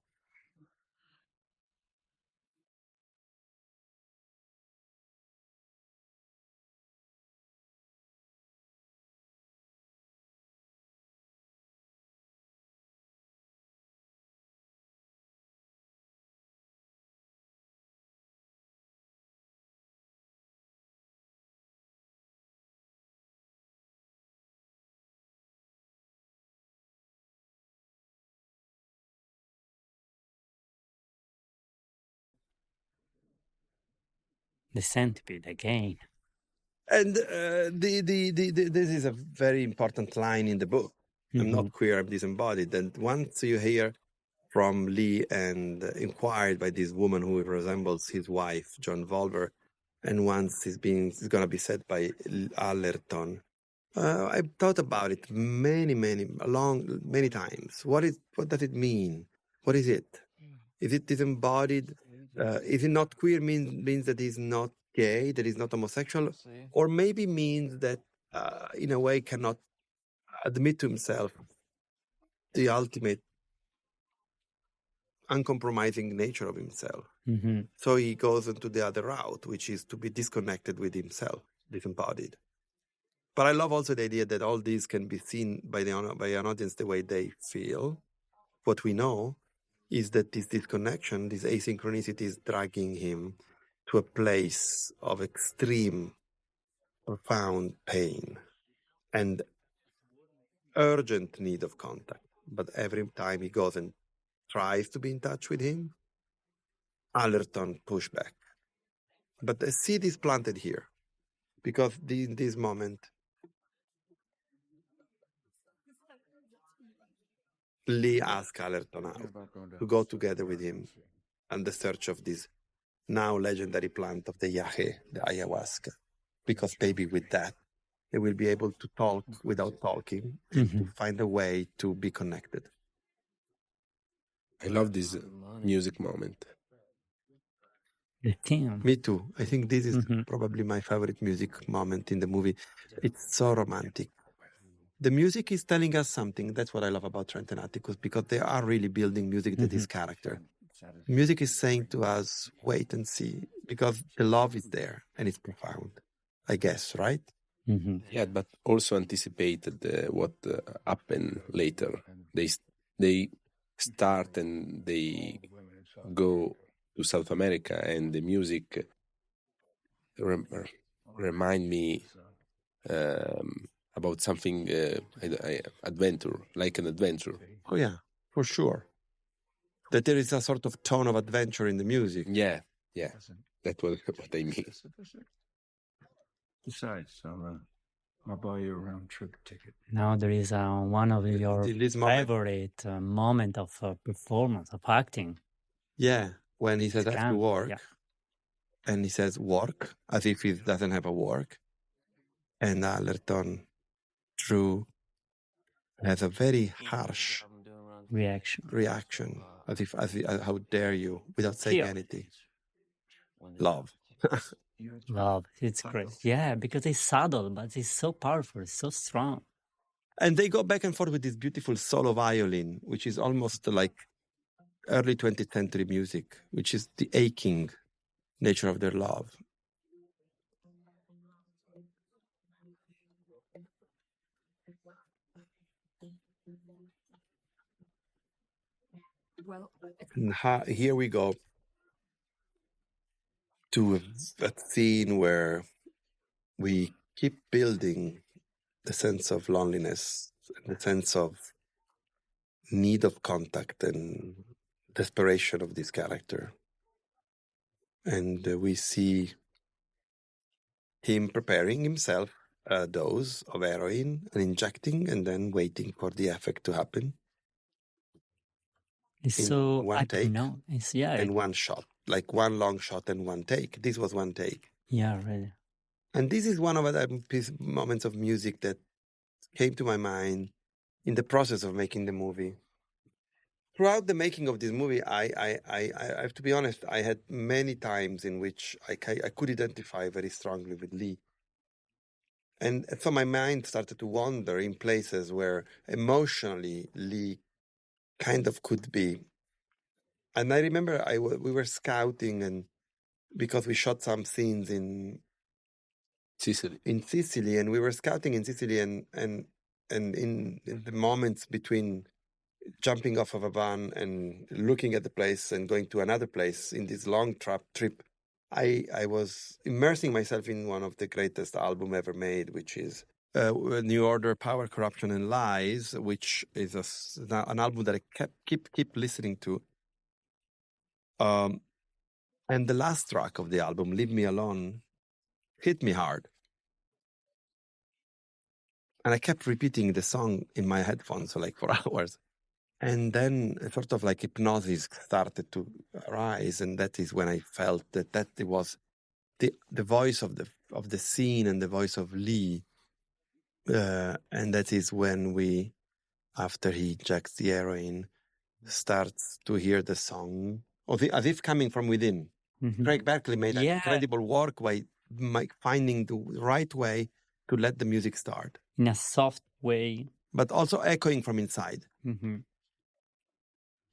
The centipede again. And this is a very important line in the book. Mm-hmm. I'm not queer, I'm disembodied. And once you hear from Lee and inquired by this woman who resembles his wife, John Volver, and once it's going to be said by Allerton, I've thought about it many times. What does it mean? What is it? Is it disembodied? Is it not queer means that he's not gay, that he's not homosexual? Or maybe means that in a way cannot admit to himself the ultimate uncompromising nature of himself. Mm-hmm. So he goes into the other route, which is to be disconnected with himself, disembodied. But I love also the idea that all these can be seen by an audience the way they feel. What we know is that this disconnection, this asynchronicity is dragging him to a place of extreme, profound pain and urgent need of contact. But every time he goes and tries to be in touch with him, Allerton push back. But the seed is planted here, because in this moment, Lee asks Allerton out to go together with him on the search of this now legendary plant of the yahe, the ayahuasca, because maybe with that they will be able to talk without talking and to find a way to be connected. I love this music moment. The theme. Me too. I think this is probably my favorite music moment in the movie. It's so romantic. The music is telling us something. That's what I love about Trent and Atticus, because they are really building music that is character. Music is saying to us, wait and see, because the love is there and it's profound, I guess, right? Yeah, but also anticipated what happened later. They start and they go to South America, and the music remind me about something adventure, like an adventure. Oh yeah, for sure. That there is a sort of tone of adventure in the music. Yeah, that's what I mean. Besides, I'll buy you a round trip ticket. Now there is one of your This moment. favorite moment of performance, of acting. Yeah, when he says I have to work, Yeah. and he says work, as if he doesn't have a work. And Allerton, Drew, has a very harsh Reaction. as if how dare you, without saying Here. anything. Love. Love. It's great. Yeah, because it's subtle, but it's so powerful, it's so strong. And they go back and forth with this beautiful solo violin, which is almost like early 20th century music, which is the aching nature of their love. And here we go to that scene where we keep building the sense of loneliness, the sense of need of contact and desperation of this character. And we see him preparing himself a dose of heroin and injecting, and then waiting for the effect to happen. It's In so one take. It's And one shot, like one long shot and one take. This was one take. Yeah, really. And this is one of the moments of music that came to my mind in the process of making the movie. Throughout the making of this movie, I have to be honest, I had many times in which I could identify very strongly with Lee. And so my mind started to wander in places where emotionally Lee kind of could be. And I remember we were scouting, and because we shot some scenes in Sicily, and we were scouting in Sicily, and in the moments between jumping off of a van and looking at the place and going to another place in this long trip, I was immersing myself in one of the greatest album ever made, which is New Order, Power, Corruption, and Lies, which is an album that I keep listening to. And the last track of the album, Leave Me Alone, hit me hard. And I kept repeating the song in my headphones for 4 hours. And then sort of like hypnosis started to arise. And that is when I felt that it was the voice of the scene and the voice of Lee. And that is when we, after he injects the heroin, starts to hear the song, as if coming from within. Craig Berkeley made an incredible work by finding the right way to let the music start. In a soft way. But also echoing from inside. Mm-hmm.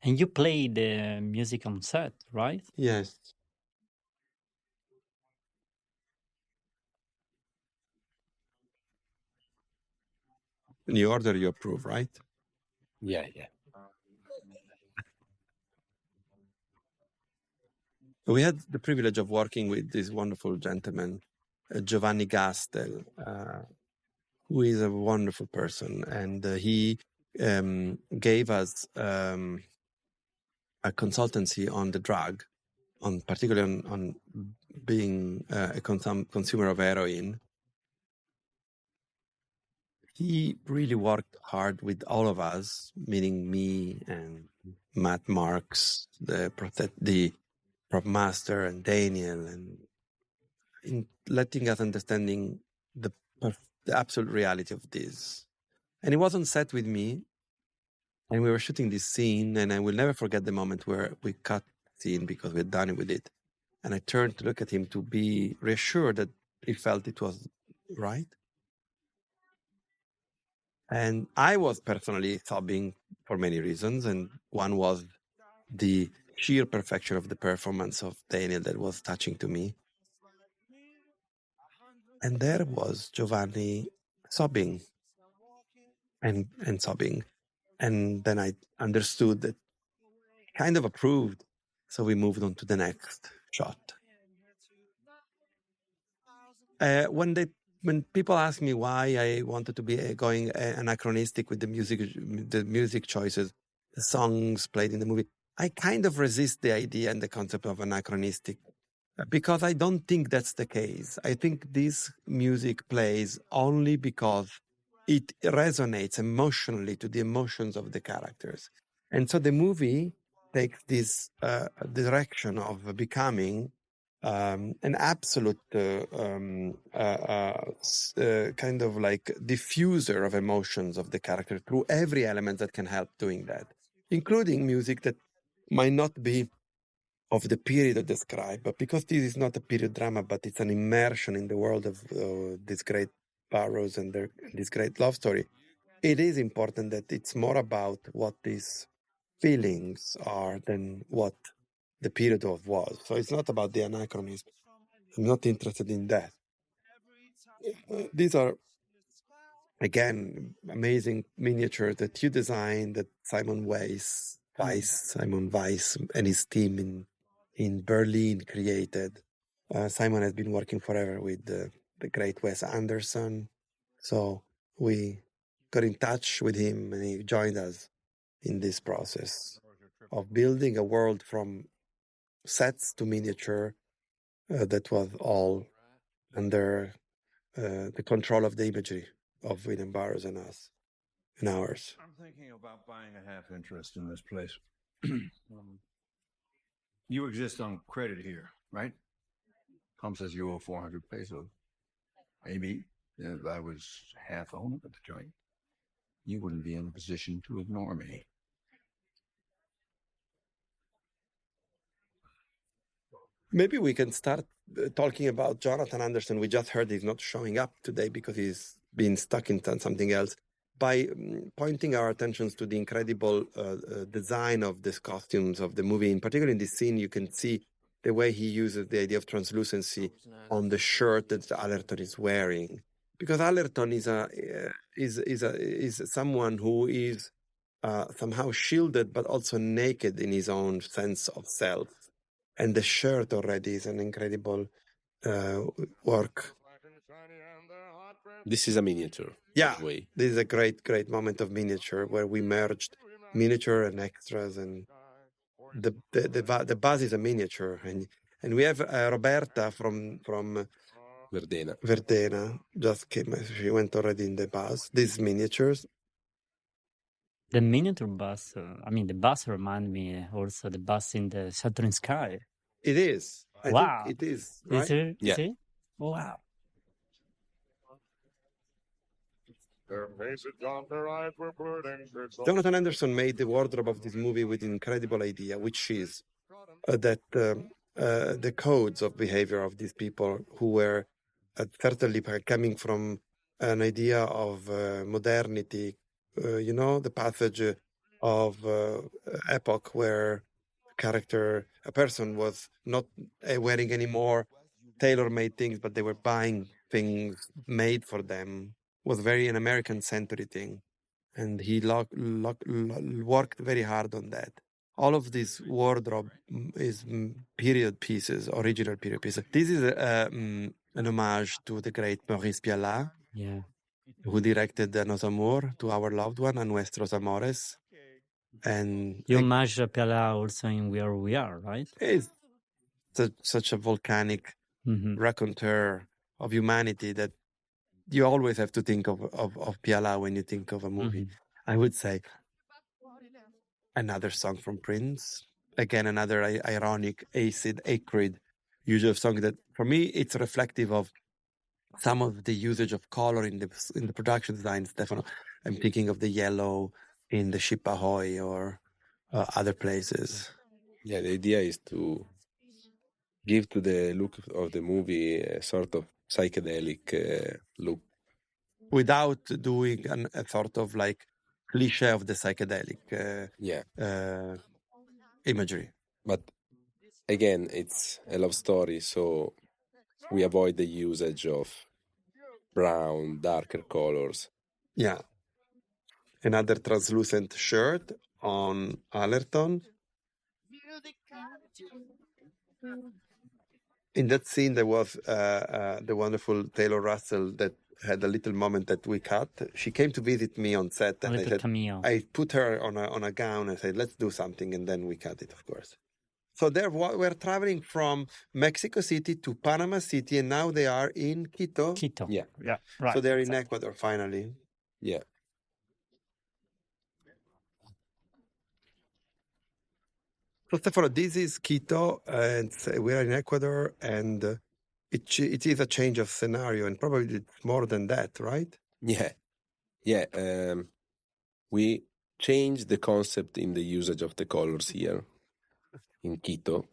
And you play the music on set, right? Yes. New Order you approve, right? Yeah. We had the privilege of working with this wonderful gentleman, Giovanni Gastel, who is a wonderful person. And he gave us a consultancy on the drug, particularly on being a consumer of heroin. He really worked hard with all of us, meaning me and Matt Marks, the prop master, and Daniel, and in letting us understanding the the absolute reality of this. And he was on set with me, and we were shooting this scene, and I will never forget the moment where we cut the scene because we had done with it. And I turned to look at him to be reassured that he felt it was right. And I was personally sobbing for many reasons, and one was the sheer perfection of the performance of Daniel that was touching to me. And there was Giovanni sobbing and sobbing. And then I understood that kind of approved. So we moved on to the next shot. When people ask me why I wanted to be going anachronistic with the music choices, the songs played in the movie, I kind of resist the idea and the concept of anachronistic because I don't think that's the case. I think this music plays only because it resonates emotionally to the emotions of the characters. And so the movie takes this direction of becoming an absolute kind of like diffuser of emotions of the character through every element that can help doing that, including music that might not be of the period described, but because this is not a period drama, but it's an immersion in the world of these great Barrows and this great love story, it is important that it's more about what these feelings are than what the period of was. So it's not about the anachronism. I'm not interested in that. These are, again, amazing miniatures that you designed, that Simon Weiss and his team in Berlin created. Simon has been working forever with the great Wes Anderson. So we got in touch with him and he joined us in this process of building a world from sets to miniature that was all under the control of the imagery of William Burroughs and us and ours. I'm thinking about buying a half interest in this place. You exist on credit here, right? Tom says you owe 400 pesos. Maybe if I was half owner of the joint, you wouldn't be in a position to ignore me. Maybe we can start talking about Jonathan Anderson. We just heard he's not showing up today because he's been stuck in something else. By pointing our attentions to the incredible design of these costumes of the movie, in particular in this scene, you can see the way he uses the idea of translucency on the shirt that Allerton is wearing. Because Allerton is someone who is somehow shielded, but also naked in his own sense of self. And the shirt already is an incredible work. This is a miniature. Yeah, way. This is a great, great moment of miniature where we merged miniature and extras, and the bus is a miniature, and we have Roberta from Verdena just came. She went already in the bus. These miniatures. The miniature bus, the bus remind me also the bus in the Southern Sky. It is. I Wow. think it is. Right? Is it? Yeah. Is it? Wow. Jonathan Anderson made the wardrobe of this movie with an incredible idea, which is that the codes of behavior of these people who were certainly coming from an idea of modernity, the passage of epoch where a person was not wearing any more tailor-made things, but they were buying things made for them, was very an American century thing. And he worked very hard on that. All of this wardrobe is period pieces, original period pieces. This is an homage to the great Maurice Pialat, Yeah. who directed Nos Amor, To Our Loved One, and Nuestros Amores. And You homage Piala also in Where We Are, right? it's such a volcanic raconteur of humanity that you always have to think of Piala when you think of a movie. I would say another song from Prince. Again, another ironic, acrid, usual song that, for me, it's reflective of some of the usage of color in the production design, Stefano. I'm thinking of the yellow in the Ship Ahoy or other places. Yeah, the idea is to give to the look of the movie a sort of psychedelic look. Without doing a sort of like cliche of the psychedelic imagery. But again, it's a love story, so we avoid the usage of brown, darker colors. Yeah. Another translucent shirt on Allerton. In that scene, there was the wonderful Taylor Russell that had a little moment that we cut. She came to visit me on set, and I put her on a gown and said, "Let's do something," and then we cut it, of course. So we're traveling from Mexico City to Panama City, and now they are in Quito. Yeah, right. So they're in Ecuador finally. Yeah. So Stefano, this is Quito, and we're in Ecuador, and it is a change of scenario, and probably it's more than that, right? Yeah. We changed the concept in the usage of the colors here in Quito,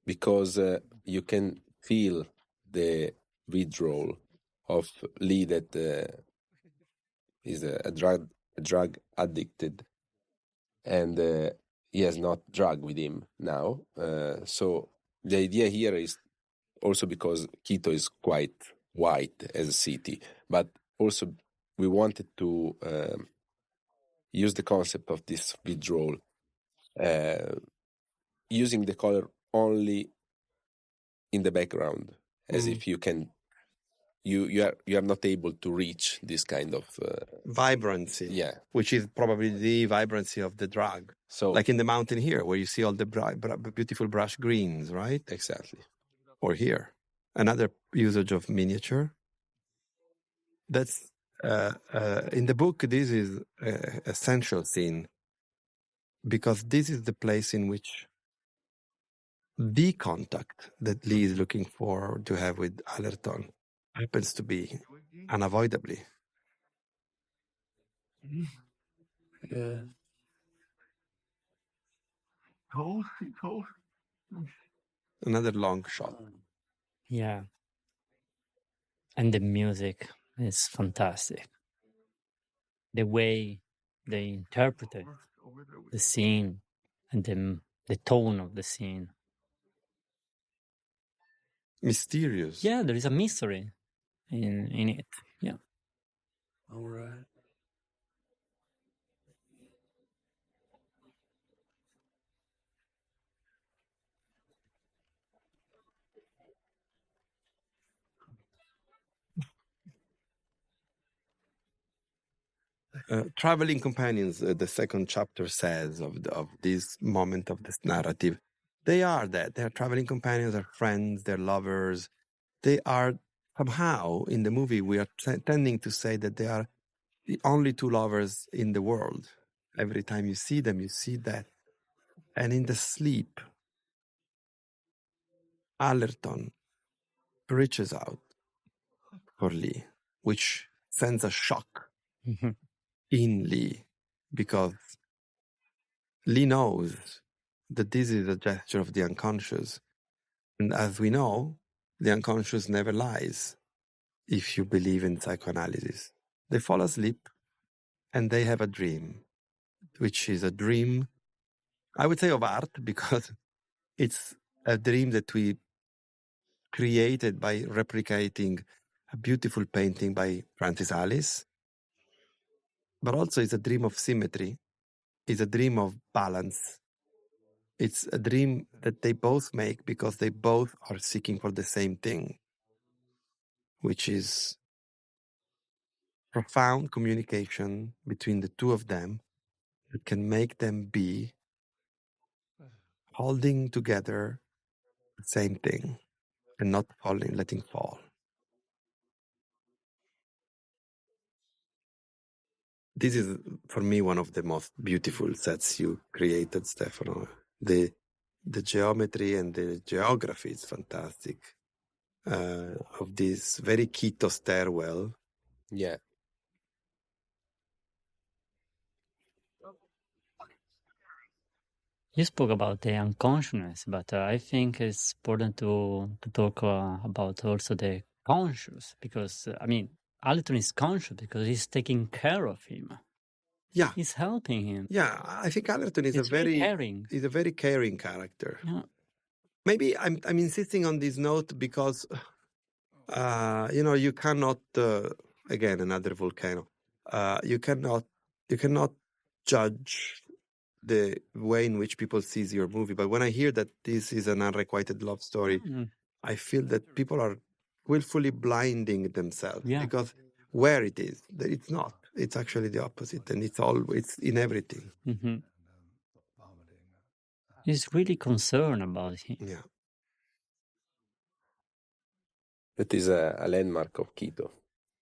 because you can feel the withdrawal of Lee that is a drug addicted, and he has not drug with him now. So the idea here is also because Quito is quite white as a city, but also we wanted to use the concept of this withdrawal, using the color only in the background, as if you are not able to reach this kind of vibrancy, which is probably the vibrancy of the drug. So, like in the mountain here, where you see all the beautiful brush greens, right? Exactly. Or here, another usage of miniature. That's in the book. This is an essential scene because this is the place in which the contact that Lee is looking for to have with Allerton happens to be unavoidably. Yeah. Cold. Another long shot. Yeah. And the music is fantastic. The way they interpreted the scene and the tone of the scene. Mysterious. Yeah, there is a mystery in it. Yeah. All right. Traveling companions, the second chapter says of this moment of this narrative, they are that. They are traveling companions, they're friends, they're lovers. They are somehow, in the movie, we are tending to say that they are the only two lovers in the world. Every time you see them, you see that. And in the sleep, Allerton reaches out for Lee, which sends a shock in Lee, because Lee knows that this is a gesture of the unconscious. And as we know, the unconscious never lies if you believe in psychoanalysis. They fall asleep and they have a dream, which is a dream, I would say, of art, because it's a dream that we created by replicating a beautiful painting by Francis Alice. But also it's a dream of symmetry. It's a dream of balance. It's a dream that they both make because they both are seeking for the same thing, which is profound communication between the two of them that can make them be holding together the same thing and not letting fall. This is, for me, one of the most beautiful sets you created, Stefano. The geometry and the geography is fantastic. of this very keto stairwell. Yeah. You spoke about the unconsciousness, but I think it's important to talk about also the conscious, because I mean, Allerton is conscious because he's taking care of him. Yeah, He's helping him. yeah. I think Allerton is He's a very very caring. is a very caring character. Yeah. Maybe I'm insisting on this note because you cannot again another volcano. You cannot judge the way in which people sees your movie. But when I hear that this is an unrequited love story, Mm, I feel that people are willfully blinding themselves Yeah. because where it is, that it's not. It's actually the opposite, and it's in everything. mhm. He's really concerned about him. Yeah. That is a landmark of Quito.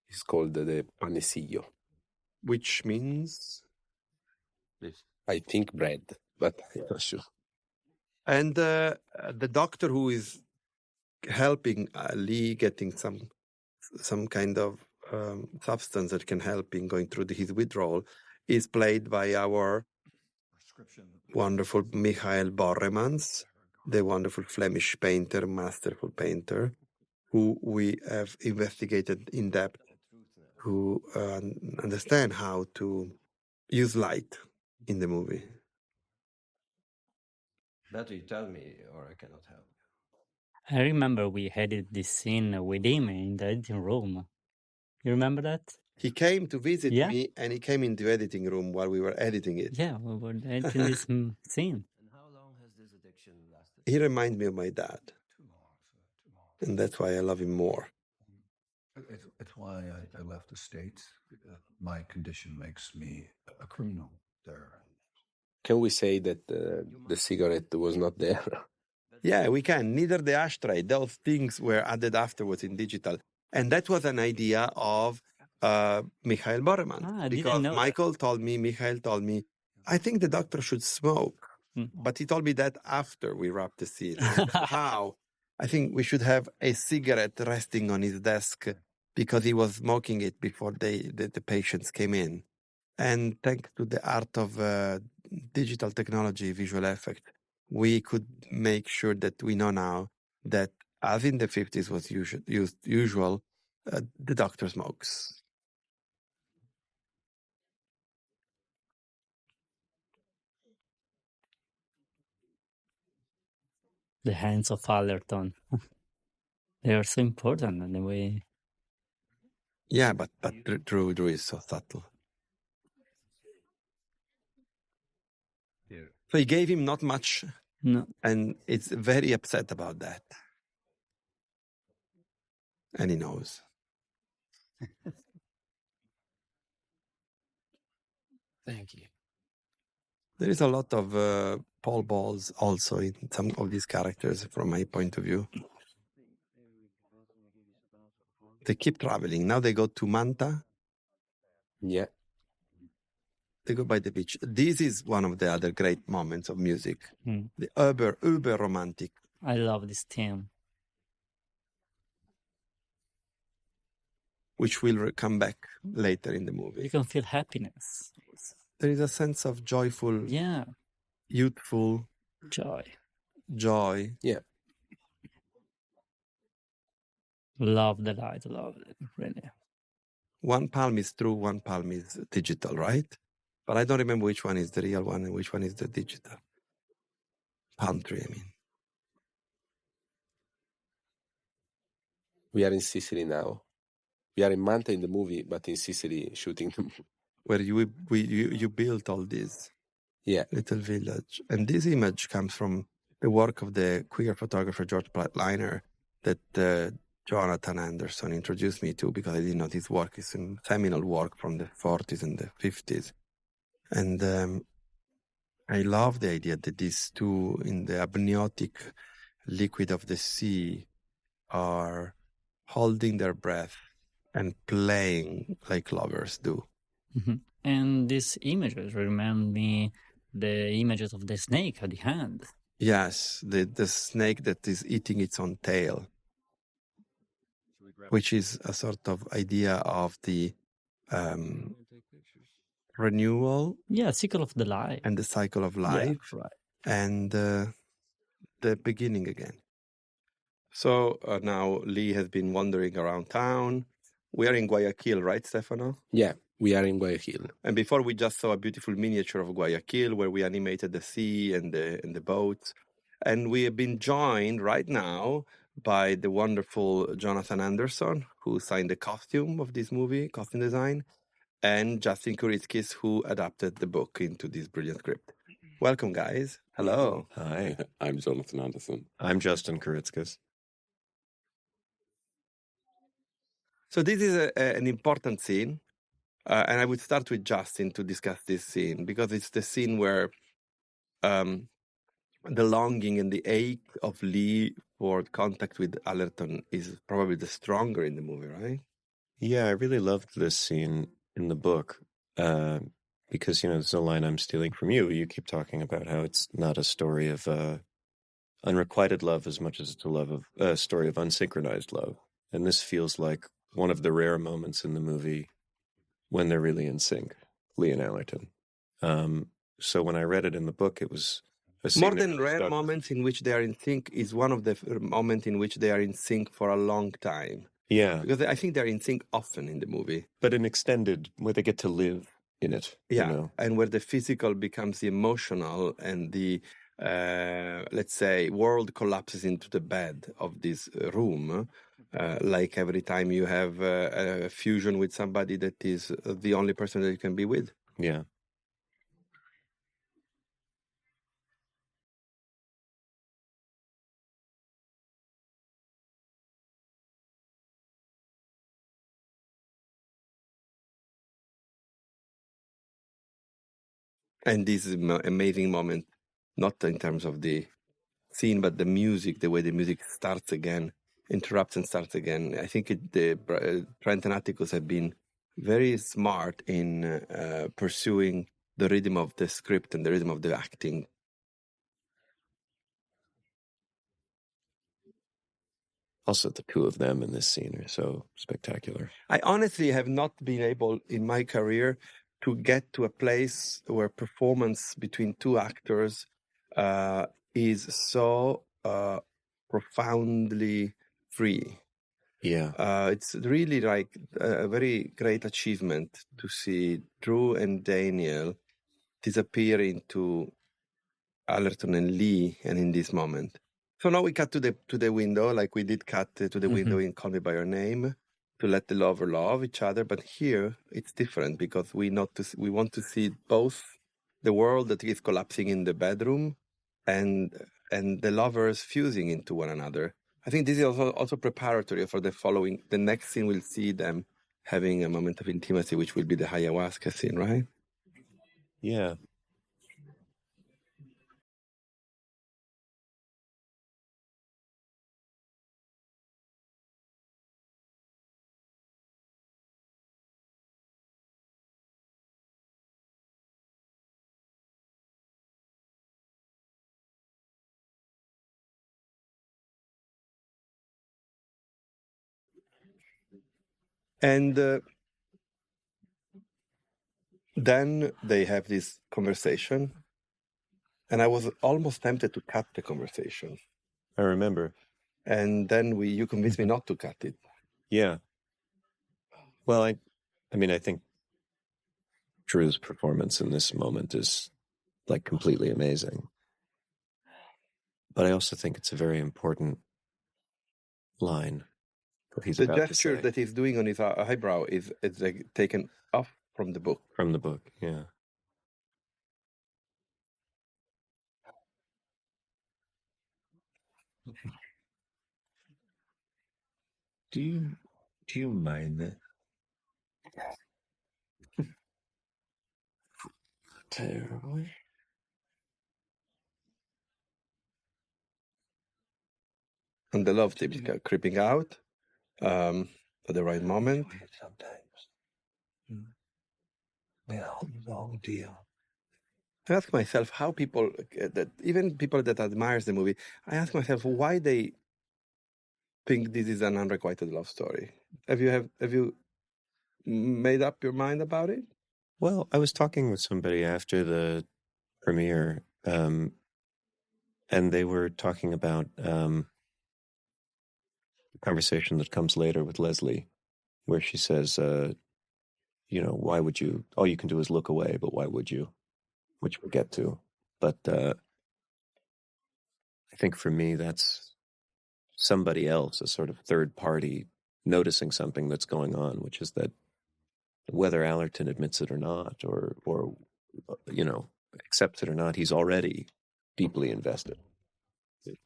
It's called the panecillo. Which means, I think bread, but I'm not sure. and the doctor who is helping Lee getting some kind of substance that can help in going through his withdrawal is played by our wonderful Michael Borremans, the wonderful Flemish painter, masterful painter, who we have investigated in depth, who understand how to use light in the movie. Better you tell me, or I cannot help. I remember we edited this scene with him in the editing room. You remember that? He came to visit Yeah. me, and he came in the editing room while we were editing it. Yeah, we were editing this scene. And how long has this addiction lasted? He reminds me of my dad, Too long, sir, too long. and that's why I love him more. It's why I left the States. My condition makes me a criminal there. Can we say that the cigarette was not there? Yeah, we can. Neither the ashtray. Those things were added afterwards in digital. And that was an idea of Michael Borremans. I didn't Because know that. Michael told me, I think the doctor should smoke. Mm. But he told me that after we wrapped the scene. And I said, how? I think we should have a cigarette resting on his desk because he was smoking it before the patients came in. And thanks to the art of digital technology, visual effect, we could make sure that we know now that, as in the 50s was usual, the doctor smokes. The hands of Allerton. They are so important in the way. Yeah, but Drew is so subtle. Here. So he gave him not much, No. and it's very upset about that. And he knows. Thank you. There is a lot of Paul balls also in some of these characters from my point of view. They keep traveling. Now they go to Manta. Yeah. They go by the beach. This is one of the other great moments of music. Mm. The uber romantic. I love this theme. Which will come back later in the movie. You can feel happiness. There is a sense of joyful, Yeah, youthful joy. joy. Yeah. Love the light, love it, really. One palm is true, one palm is digital, right? But I don't remember which one is the real one and which one is the digital. Palm tree, I mean. We are in Sicily now. We are in Manta in the movie, but in Sicily shooting the movie. Where you built all this Yeah. little village. And this image comes from the work of the queer photographer George Plattleiner that Jonathan Anderson introduced me to, because I didn't know his work is a seminal work from the 40s and the 50s. And I love the idea that these two, in the amniotic liquid of the sea, are holding their breath and playing like lovers do. Mhm. And these images remind me the images of the snake at the end. Yes, the snake that is eating its own tail. which is a sort of idea of the renewal Cycle of the life. and the cycle of life, right. and the beginning again. So now Lee has been wandering around town. We are in Guayaquil, right, Stefano? Yeah, we are in Guayaquil. And before we just saw a beautiful miniature of Guayaquil where we animated the sea and the boats. And we have been joined right now by the wonderful Jonathan Anderson, who signed the costume of this movie, costume design, and Justin Kuritzkes, who adapted the book into this brilliant script. Welcome, guys. Hello. Hi, I'm Jonathan Anderson. I'm Justin Kuritzkes. So this is an important scene. And I would start with Justin to discuss this scene, because it's the scene where the longing and the ache of Lee for contact with Allerton is probably the stronger in the movie, right? Yeah, I really loved this scene in the book because, there's a line I'm stealing from you. You keep talking about how it's not a story of unrequited love as much as it's a story of unsynchronized love. And this feels like one of the rare moments in the movie when they're really in sync, Lee and Allerton. So when I read it in the book, it was a scene More that than really rare stuck. moments in which they are in sync is one of the moments in which they are in sync for a long time. Yeah, Because I think they're in sync often in the movie. but an extended, where they get to live in it. Yeah, and where the physical becomes the emotional and the, let's say, world collapses into the bed of this room. Like every time you have a fusion with somebody that is the only person that you can be with. Yeah. And this is an amazing moment, not in terms of the scene, but the music, the way the music starts again, interrupts and starts again. I think Trent and Atticus have been very smart in pursuing the rhythm of the script and the rhythm of the acting. Also, the two of them in this scene are so spectacular. I honestly have not been able in my career to get to a place where performance between two actors is so profoundly free. Yeah. It's really like a very great achievement to see Drew and Daniel disappear into Allerton and Lee, and in this moment. So now we cut to the window, like we did cut to the window in Call Me by Your Name, to let the lover love each other. But here it's different because we want to see both the world that is collapsing in the bedroom and the lovers fusing into one another. I think this is also preparatory for the next scene. We'll see them having a moment of intimacy, which will be the ayahuasca scene, right? Yeah. And then they have this conversation, and I was almost tempted to cut the conversation. I remember. And then you convinced me not to cut it. Yeah. Well, I think Drew's performance in this moment is like completely amazing. But I also think it's a very important line that he's The about to gesture say. that he's doing on his eyebrow is like taken off from the book. From the book, yeah. Do you mind that? Terribly. And the love lips creeping out at the right moment. Sometimes. Well, long deal. I ask myself how people even people that admires the movie, I ask myself why they think this is an unrequited love story. Have you made up your mind about it? Well, I was talking with somebody after the premiere, and they were talking about the conversation that comes later with Leslie, where she says, why would you, all you can do is look away, but why would you? Which we'll get to. But I think for me, that's somebody else, a sort of third party, noticing something that's going on, which is that whether Allerton admits it or not, or accepts it or not, he's already deeply invested.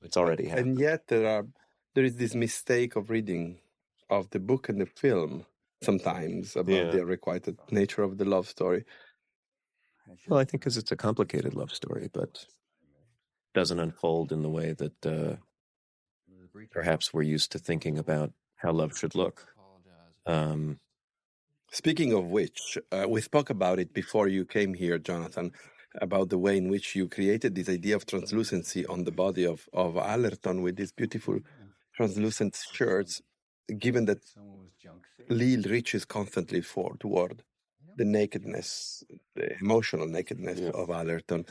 It's already happened. And yet there is this mistake of reading of the book and the film sometimes about the unrequited nature of the love story. Well, I think because it's a complicated love story, but doesn't unfold in the way that perhaps we're used to thinking about how love should look. Speaking of which, we spoke about it before you came here, Jonathan, about the way in which you created this idea of translucency on the body of Allerton with these beautiful translucent shirts, given that Lee reaches constantly toward the nakedness, the emotional nakedness of Allerton.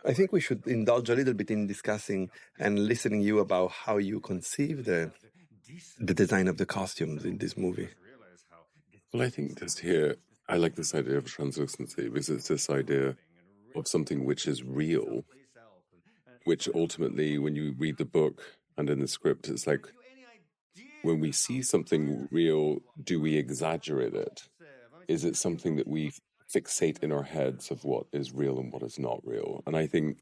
I think we should indulge a little bit in discussing and listening you about how you conceive the design of the costumes in this movie. Well, I think just here, I like this idea of translucency because it's this idea of something which is real, which ultimately, when you read the book and in the script, it's like when we see something real, do we exaggerate it? Is it something that we fixate in our heads of what is real and what is not real? And I think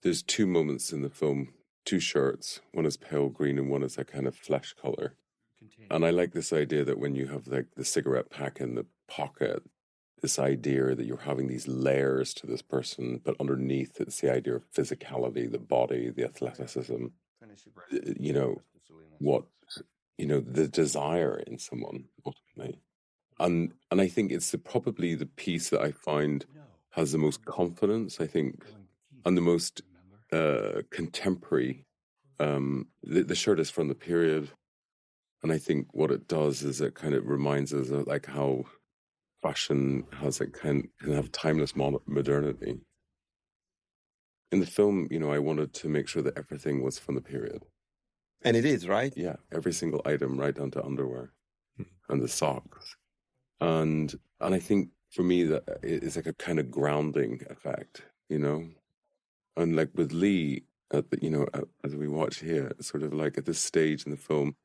there's two moments in the film, two shirts, one is pale green and one is a kind of flesh color. And I like this idea that when you have like the cigarette pack in the pocket, this idea that you're having these layers to this person, but underneath it's the idea of physicality, the body, the athleticism, the desire in someone ultimately. And I think it's probably the piece that I find has the most confidence, I think, and the most contemporary. The shirt is from the period. And I think what it does is it kind of reminds us of like how fashion can have timeless modernity. In the film, I wanted to make sure that everything was from the period. And it is, right? Yeah, every single item, right down to underwear and the socks. And I think for me that it's like a kind of grounding effect, And like with Lee, as we watch here, it's sort of like at this stage in the film,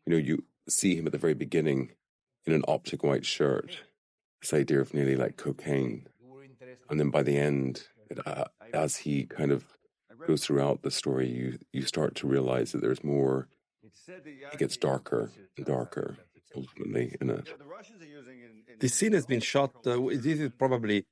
you see him at the very beginning in an optic white shirt, this idea of nearly like cocaine. And then by the end, as he kind of goes throughout the story, you start to realize that there's more, it gets darker and darker ultimately in it. This scene has been shot, this is probably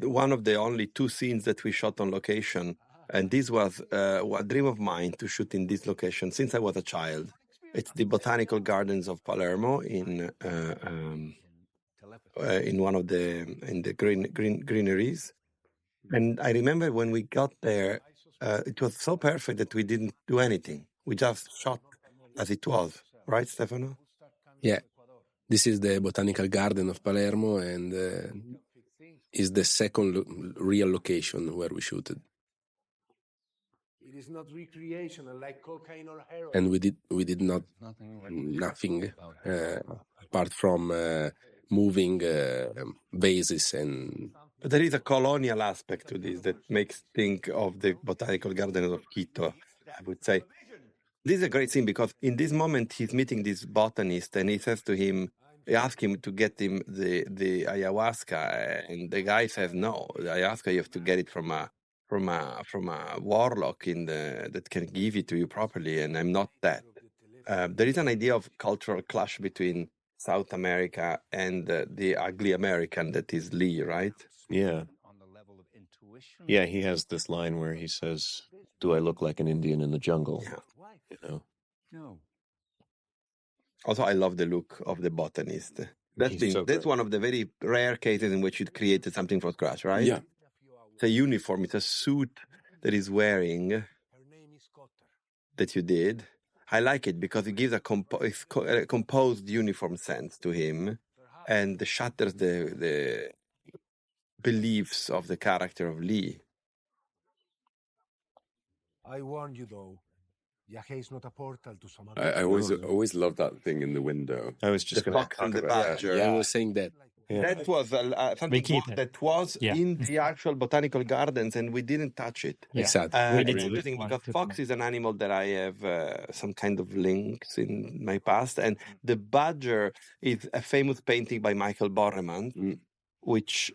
one of the only two scenes that we shot on location. And this was a dream of mine to shoot in this location since I was a child. It's the botanical gardens of Palermo in one of the greeneries. And I remember when we got there, it was so perfect that we didn't do anything. We just shot as it was, right, Stefano? Yeah, this is the botanical garden of Palermo, and is the second real location where we shooted. It is not recreational like cocaine or heroin. And we did nothing apart from moving vases and. But there is a colonial aspect to this that makes think of the botanical gardens of Quito, I would say. This is a great scene because in this moment he's meeting this botanist and he says to him, he asks him to get him the ayahuasca, and the guy says no. The ayahuasca you have to get it from a warlock that can give it to you properly, and I'm not that. There is an idea of cultural clash between South America and the ugly American that is Lee, right? Yeah. Yeah, he has this line where he says, "Do I look like an Indian in the jungle?" Yeah. Also, I love the look of the botanist. That's one of the very rare cases in which you created something from scratch, right? Yeah. It's a uniform, it's a suit that he's wearing. Her name is Costa. that you did. I like it because it gives a composed, uniform sense to him, and shatters the beliefs of the character of Lee. I warn you, though. Yahe is not a portal to some I always loved that thing in the window. I was just The going to fox talk and the about that. badger. I was saying that. That was something keep it. that was Yeah. in the actual botanical gardens, and we didn't touch it. Yeah. Exactly. We did It's interesting want because to fox is an animal that I have some kind of links in my past, and the badger is a famous painting by Michael Borreman, which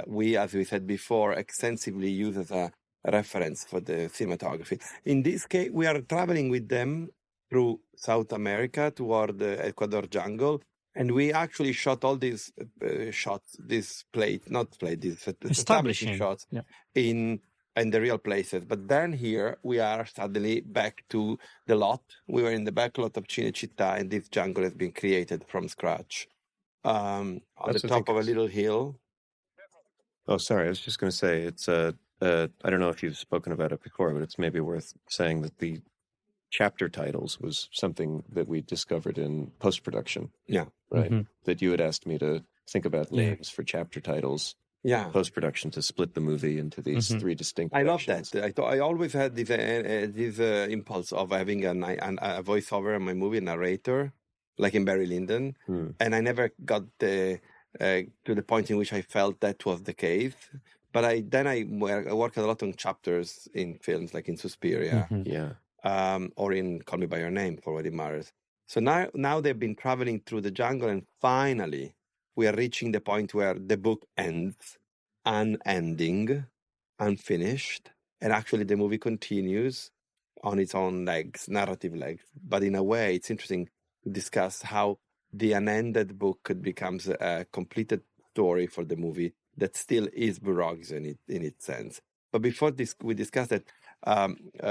we, as we said before, extensively use as a reference for the cinematography. In this case, we are traveling with them through South America toward the Ecuador jungle. And we actually shot all these shots, these establishing shots in the real places. But then here we are suddenly back to the lot. We were in the back lot of Cinecittà, and this jungle has been created from scratch on the top of a little hill. Oh, sorry. I was just going to say it's I don't know if you've spoken about it before, but it's maybe worth saying that the chapter titles was something that we discovered in post-production. Yeah. Right. That you had asked me to think about names for chapter titles. Yeah. Post-production to split the movie into these three distinct I love sections. that. I always had this impulse of having a voiceover in my movie, a narrator, like in Barry Lyndon. And I never got to the point in which I felt that was the case. But I worked a lot on chapters in films, like in Suspiria. Or in Call Me By Your Name, for what it matters. So now they've been traveling through the jungle, and finally we are reaching the point where the book ends, unending, unfinished, and actually the movie continues on its own legs, narrative legs. But in a way, it's interesting to discuss how the unended book becomes a completed story for the movie that still is Burroughs in its sense. But before we discuss that,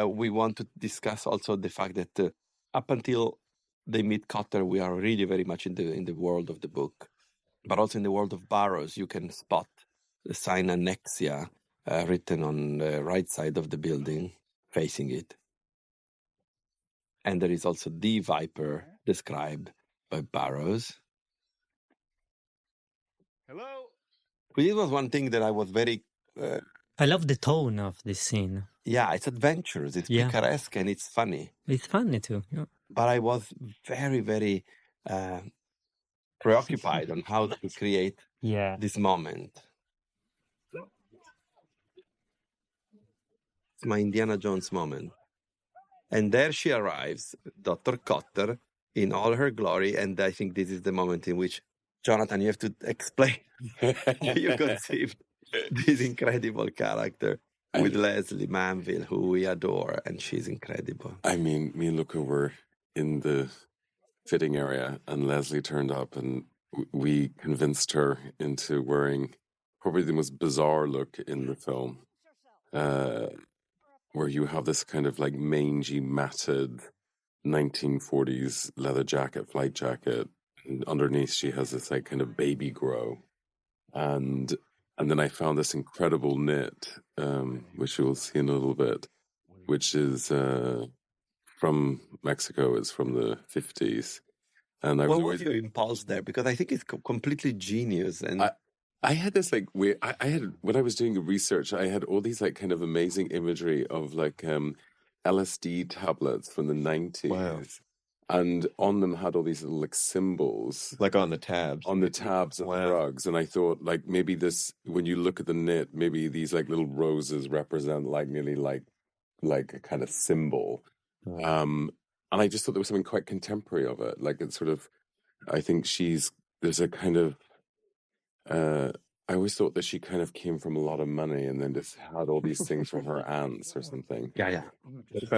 we want to discuss also the fact that up until they meet Cotter, we are really very much in the world of the book, but also in the world of Burroughs. You can spot the sign Annexia written on the right side of the building, facing it, and there is also the viper described by Burroughs. Hello. This was one thing that I was very. I love the tone of this scene. Yeah, it's adventurous, it's picaresque, and it's funny. It's funny too. Yeah. But I was very, very preoccupied on how to create this moment. It's my Indiana Jones moment. And there she arrives, Dr. Cotter, in all her glory. And I think this is the moment in which, Jonathan, you have to explain how you conceived this incredible character with Leslie Manville, who we adore, and she's incredible. I mean, me and Luca were in the fitting area, and Leslie turned up, and we convinced her into wearing probably the most bizarre look in the film, where you have this kind of like mangy, matted 1940s leather jacket, flight jacket, and underneath she has this like kind of baby grow, and then I found this incredible knit, which you'll see in a little bit, which is from Mexico. It's from the 50s. And I was what was your impulse there? Because I think it's completely genius. And I had this like weird. I had, when I was doing research, I had all these like kind of amazing imagery of like LSD tablets from the 90s. Wow. And on them had all these little like symbols, like on the tabs of the drugs. And I thought, like, maybe this, when you look at the knit, maybe these like little roses represent like nearly like a kind of symbol. And I just thought there was something quite contemporary of it. Like, it's sort of, I think there's a kind of, I always thought that she kind of came from a lot of money and then just had all these things from her aunts or something. Yeah.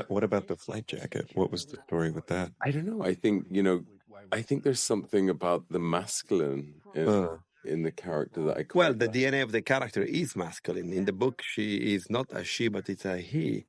What about the flight jacket? What was the story with that? I don't know. I think, I think there's something about the masculine in the character that I quite Well, the DNA of the character is masculine. In the book, she is not a she, but it's a he.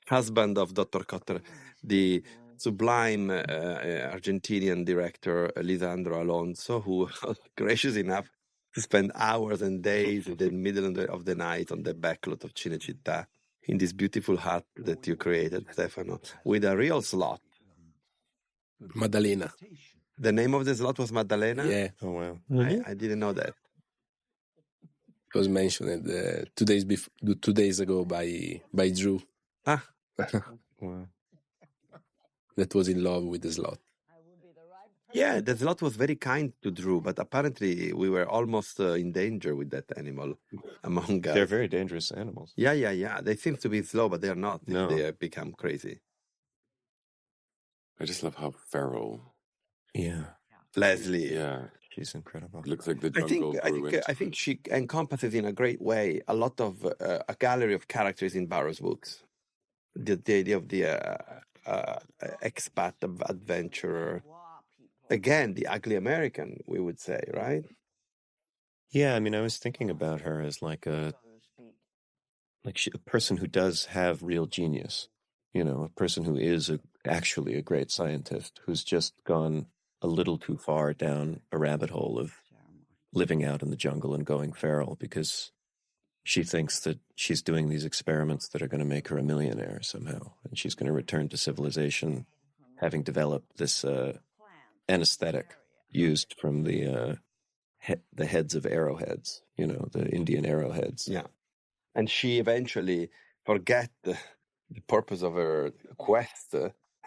Husband of Dr. Cotter, the sublime Argentinian director Lisandro Alonso, who was gracious enough to spend hours and days in the middle of the night on the backlot of Cinecittà in this beautiful hut that you created, Stefano, with a real slot. Maddalena. The name of the slot was Maddalena? Yeah. Oh wow. I didn't know that. It was mentioned 2 days ago by Drew. Ah, Wow. That was in love with the slot. yeah, the slot was very kind to Drew, but apparently we were almost in danger with that animal among us. They're very dangerous animals. Yeah. They seem to be slow, but they're not. No. They become crazy. I just love how feral. Yeah. Leslie. Yeah, She's incredible. it looks like the I jungle ruined. think she encompasses in a great way a lot of a gallery of characters in Barrow's books. The idea of the expat adventurer, again, the ugly American, we would say, right? Yeah, I mean, I was thinking about her as like a person who does have real genius. You know, a person who is actually a great scientist who's just gone a little too far down a rabbit hole of living out in the jungle and going feral because she thinks that she's doing these experiments that are going to make her a millionaire somehow, and she's going to return to civilization having developed this anesthetic used from the heads of arrowheads, you know, the Indian arrowheads. Yeah. And she eventually forgets the purpose of her quest,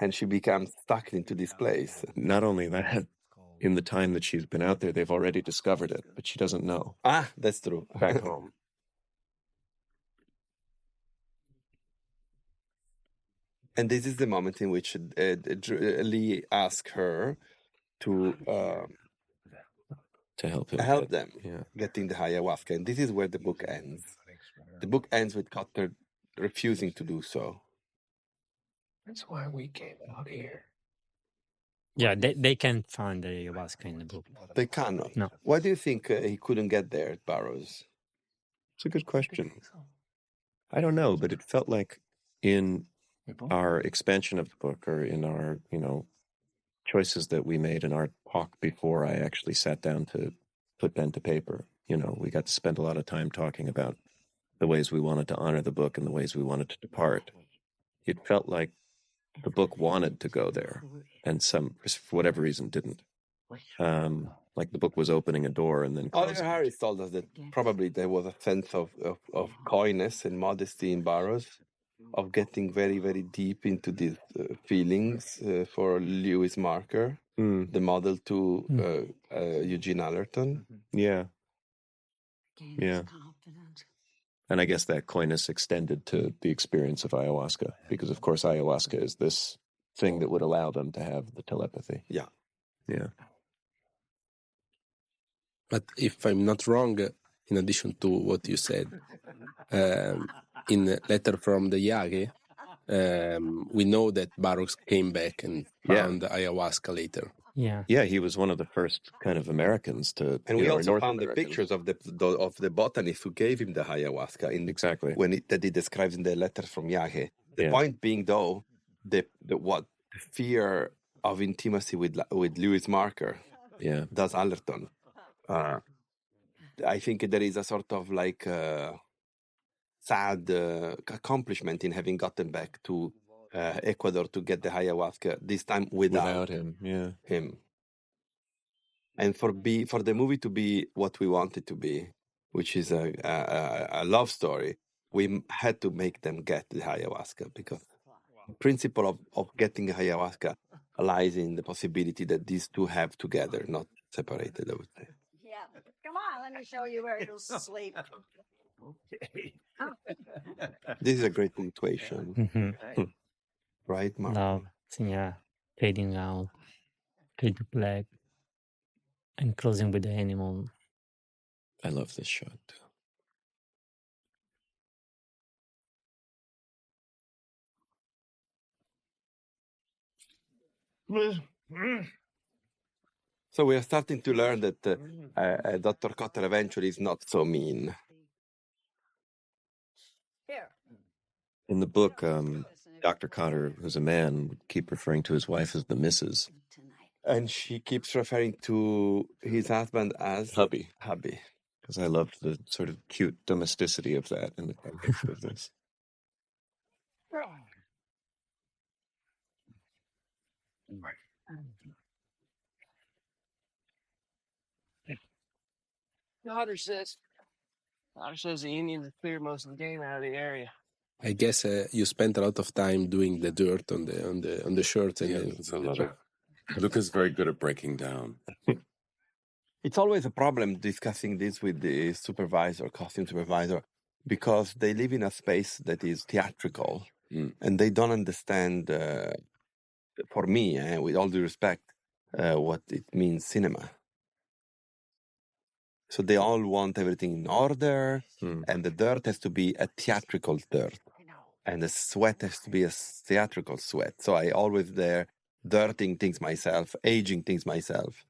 and she becomes stuck into this place. Not only that, in the time that she's been out there, they've already discovered it, but she doesn't know. Ah, that's true. Back home. And this is the moment in which Lee asks her to help him. help them Yeah. getting the ayahuasca. And this is where the book ends. The book ends with Cotter refusing to do so. That's why we came out here. Yeah, they can't find the ayahuasca in the book. They cannot. No. Why do you think he couldn't get there at Barrows? It's a good question. I don't know, but it felt like in our expansion of the book, or in our, you know, choices that we made in our talk before I actually sat down to put pen to paper, you know, we got to spend a lot of time talking about the ways we wanted to honor the book and the ways we wanted to depart. It felt like the book wanted to go there, and for whatever reason, didn't. Like the book was opening a door and then Oliver closing. Harris told us that probably there was a sense of coyness and modesty in Barrows, of getting very, very deep into these feelings for Lewis Marker, the model to Eugene Allerton. Yeah. Yeah. And I guess that coyness extended to the experience of ayahuasca, because of course ayahuasca is this thing that would allow them to have the telepathy. Yeah. Yeah. But if I'm not wrong, in addition to what you said, in a letter from the Yagi, we know that Barrows came back and found ayahuasca later. Yeah. Yeah, he was one of the first kind of Americans to... And we or also North found the Americans. pictures of the botanist who gave him the ayahuasca Exactly. that he describes in the letter from Yagi. The Yeah. point being, though, the fear of intimacy with Lewis Marker Yeah. does Allerton. I think there is a sort of like sad accomplishment in having gotten back to Ecuador to get the ayahuasca, this time without him. Yeah. him. And for the movie to be what we want it to be, which is a love story, we had to make them get the ayahuasca, because the principle of getting ayahuasca lies in the possibility that these two have together, not separated, I would say. Yeah. Come on, let me show you where you'll sleep. Okay. This is a great punctuation, Mm-hmm. right, Mark? Love, yeah, fading out, fade to black, and closing with the animal. I love this shot too. So we are starting to learn that Dr. Cotter eventually is not so mean. Here. In the book, Dr. Cotter, who's a man, would keep referring to his wife as the Mrs. And she keeps referring to his husband as Hubby. Hubby. Because I loved the sort of cute domesticity of that in the context of this. Daughter says the Indians have cleared most of the game out of the area. I guess you spent a lot of time doing the dirt on the shirts. And Yeah, there's a lot of. Luca's very good at breaking down. It's always a problem discussing this with the supervisor, costume supervisor, because they live in a space that is theatrical and they don't understand, for me, with all due respect, what it means cinema. So they all want everything in order, and the dirt has to be a theatrical dirt, and the sweat has to be a theatrical sweat. So I always there dirting things myself, aging things myself,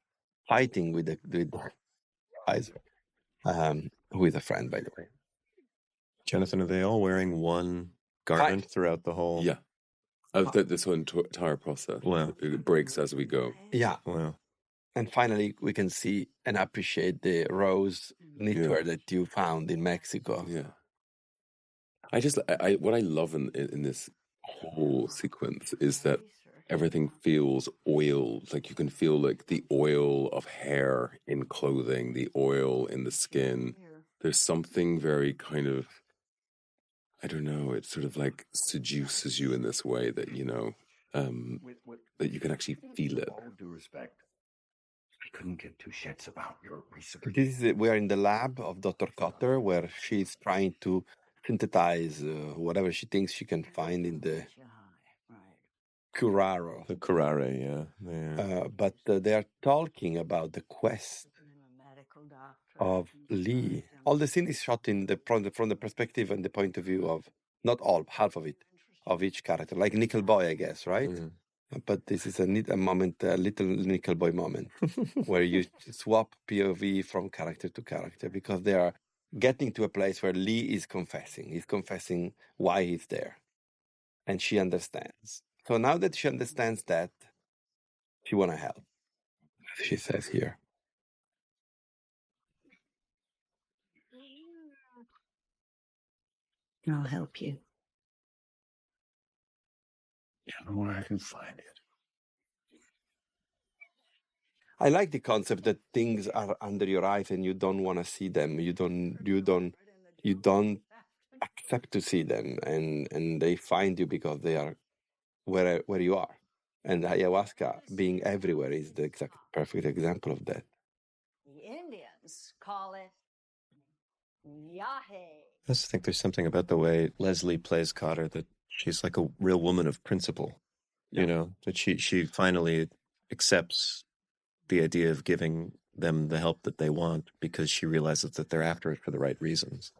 fighting with the guys, who is a friend, by the way. Jonathan, are they all wearing one garment throughout the whole? Yeah. This whole entire process. Wow. It breaks as we go. Yeah. Wow. And finally, we can see and appreciate the rose knitwear that you found in Mexico. Yeah. What I love in this whole sequence is that everything feels oiled. Like you can feel like the oil of hair in clothing, the oil in the skin. There's something very kind of, I don't know, it sort of like seduces you in this way that, that you can actually feel it. All due respect, I couldn't give two shits about your research. We are in the lab of Dr. Cotter, where she's trying to synthesize whatever she thinks she can find in the curare. The curare, yeah. But they are talking about the quest of Lee. All the scene is shot from the perspective and the point of view of, not all, half of it, of each character. Like Nickel Boy, I guess, right? But this is a moment, a little Nickel Boy moment, where you swap POV from character to character, because they are getting to a place where Lee is confessing. He's confessing why he's there. And she understands. So now that she understands that, she want to help, as she says here. I'll help you. Yeah, where I can find it. I like the concept that things are under your eyes and you don't want to see them. You don't accept to see them, and they find you because they are where you are. And ayahuasca being everywhere is the exact perfect example of that. The Indians call it yahe. I just think there's something about the way Leslie plays Cotter that she's like a real woman of principle. Yeah. That she finally accepts the idea of giving them the help that they want because she realizes that they're after it for the right reasons.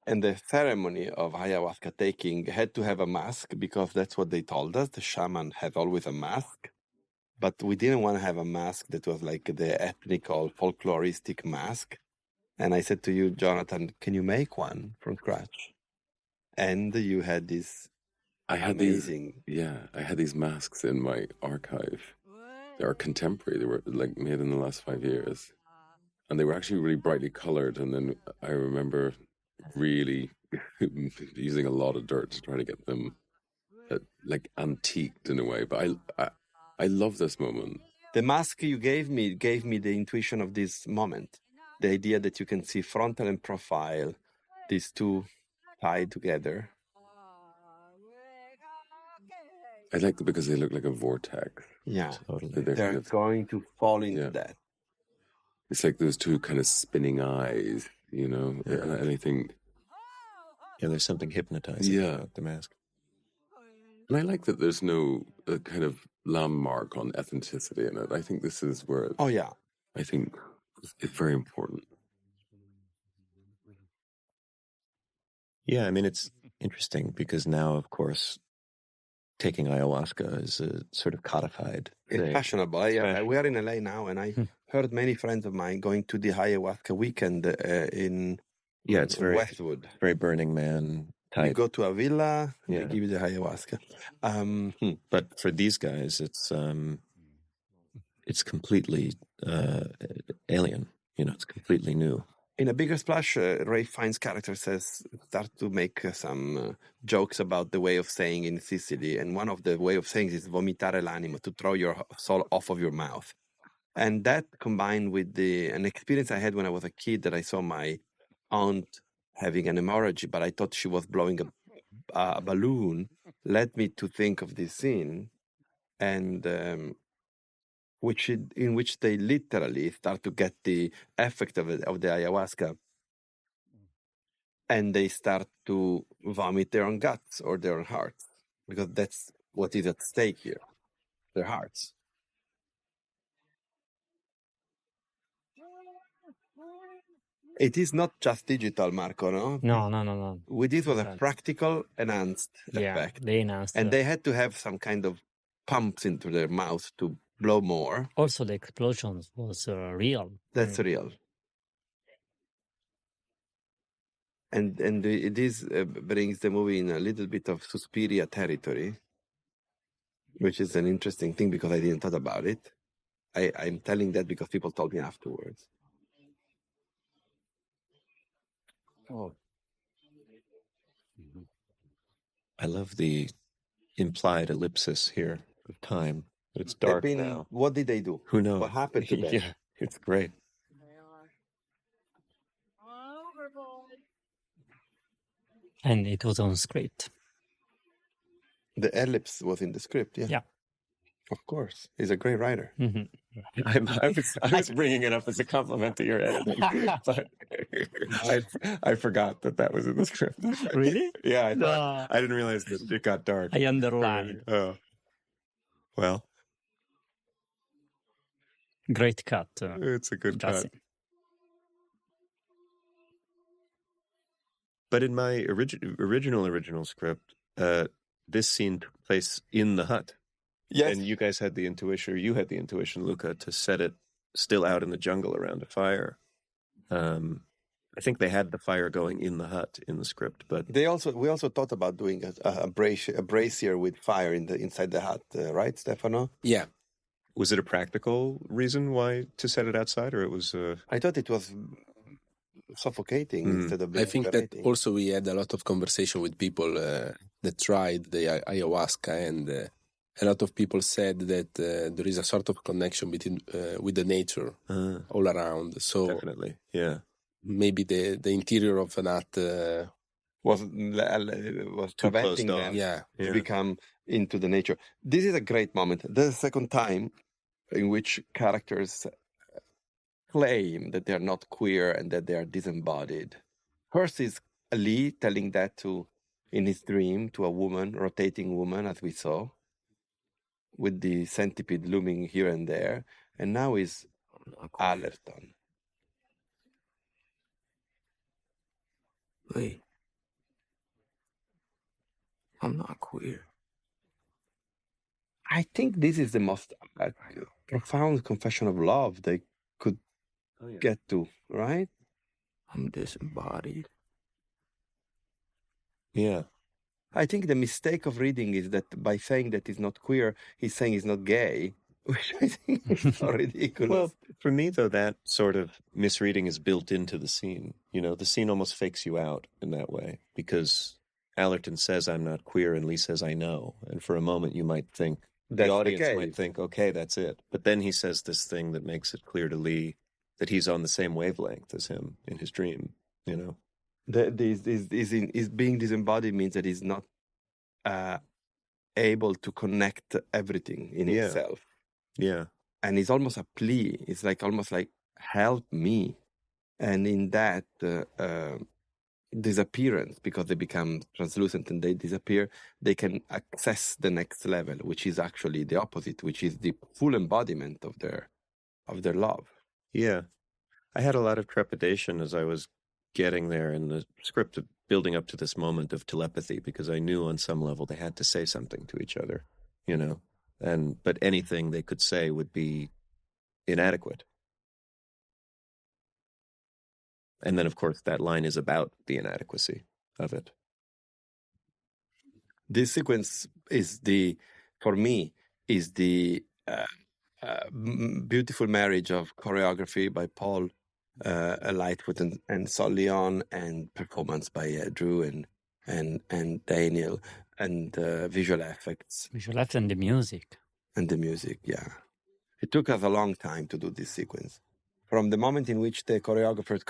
And the ceremony of ayahuasca taking had to have a mask because that's what they told us. The shaman had always a mask. But we didn't want to have a mask that was like the ethnical, folkloristic mask. And I said to you, Jonathan, can you make one from scratch? And you had this amazing... I had these masks in my archive. They are contemporary. They were like made in the last 5 years. And they were actually really brightly colored. And then I remember really using a lot of dirt to try to get them like antiqued in a way. But I love this moment. The mask you gave me the intuition of this moment. The idea that you can see frontal and profile, these two tied together. I like it because they look like a vortex. Yeah, totally. They're going to fall into that. It's like those two kind of spinning eyes, and I think... Yeah, there's something hypnotizing about the mask. And I like that there's no kind of landmark on ethnicity in it. I think this is where... I think it's very important. Yeah, I mean, it's interesting because now, of course, taking ayahuasca is a sort of codified thing. It's fashionable. We are in LA now, and I heard many friends of mine going to the ayahuasca weekend in it's very Westwood. Very Burning Man You go to a villa, Yeah. they give you the ayahuasca. But for these guys, it's completely alien. It's completely new. In a bigger splash, Ray Fiennes' character start to make some jokes about the way of saying in Sicily, and one of the way of saying is vomitare l'animo, to throw your soul off of your mouth. And that combined with an experience I had when I was a kid, that I saw my aunt having an hemorrhage, but I thought she was blowing a balloon, led me to think of this scene, and in which they literally start to get the effect of the ayahuasca, and they start to vomit their own guts or their own hearts, because that's what is at stake here, their hearts. It is not just digital, Marco, no? No. This was a practical enhanced effect. They enhanced. And they had to have some kind of pumps into their mouth to blow more. Also, the explosions was real. That's real. And this brings the movie in a little bit of Suspiria territory, which is an interesting thing because I didn't thought about it. I'm telling that because people told me afterwards. Oh. I love the implied ellipsis here of time. It's dark now. What did they do? Who knows? What happened to them? Yeah, it's great. And it was on script. The ellipse was in the script, yeah. Yeah. Of course. He's a great writer. Mm-hmm. I was bringing it up as a compliment to your editing, but I forgot that was in the script. Really? Yeah, I didn't realize that it got dark. I underlined. Oh. Well. Great cut. It's a good cut. Justin. But in my original script, this scene took place in the hut. Yes. And you guys had the intuition, or you had the intuition, Luca, to set it still out in the jungle around a fire. I think they had the fire going in the hut in the script, but we also thought about doing a brazier with fire inside the hut, right, Stefano? Yeah. Was it a practical reason why to set it outside, or it was? I thought it was suffocating instead of being I think liberating. that also we had a lot of conversation with people that tried the ayahuasca, and a lot of people said that there is a sort of connection between with the nature all around. So definitely, yeah. Maybe the interior of an hut was preventing them to become into the nature. This is a great moment. This is the second time in which characters claim that they are not queer and that they are disembodied. First is Lee telling that in his dream to a rotating woman, as we saw, with the centipede looming here and there. And now is Allerton. Lee, I'm not queer. I think this is the most profound confession of love they could get to, right? I'm disembodied. Yeah. I think the mistake of reading is that by saying that he's not queer, he's saying he's not gay, which I think is so ridiculous. Well, for me, though, that sort of misreading is built into the scene. The scene almost fakes you out in that way, because Allerton says, I'm not queer, and Lee says, I know. And for a moment, you might think, the audience might think, okay, that's it. But then he says this thing that makes it clear to Lee that he's on the same wavelength as him in his dream, Is being disembodied means that he's not able to connect everything in himself. Yeah. And it's almost a plea. It's almost like, help me. And in that disappearance, because they become translucent and they disappear, they can access the next level, which is actually the opposite, which is the full embodiment of their love. Yeah. I had a lot of trepidation as I was getting there in the script, of building up to this moment of telepathy, because I knew on some level they had to say something to each other, but anything they could say would be inadequate. And then, of course, that line is about the inadequacy of it. this sequence is for me, is the beautiful marriage of choreography by Paul Lightfoot and Sol Leon, and performance by Drew and Daniel, and visual effects. Visual effects and the music. And the music, yeah. It took us a long time to do this sequence. From the moment in which the choreographers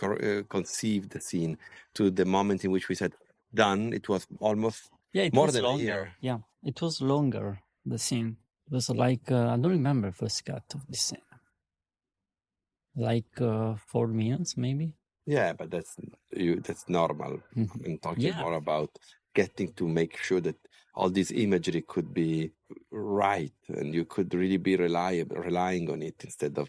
conceived the scene to the moment in which we said done, it was almost more than longer. a year. Yeah, it was longer, the scene. It was like, I don't remember first cut of the scene. Like 4 minutes, maybe? Yeah, but that's normal. I'm talking more about getting to make sure that all this imagery could be right, and you could really be relying on it instead of,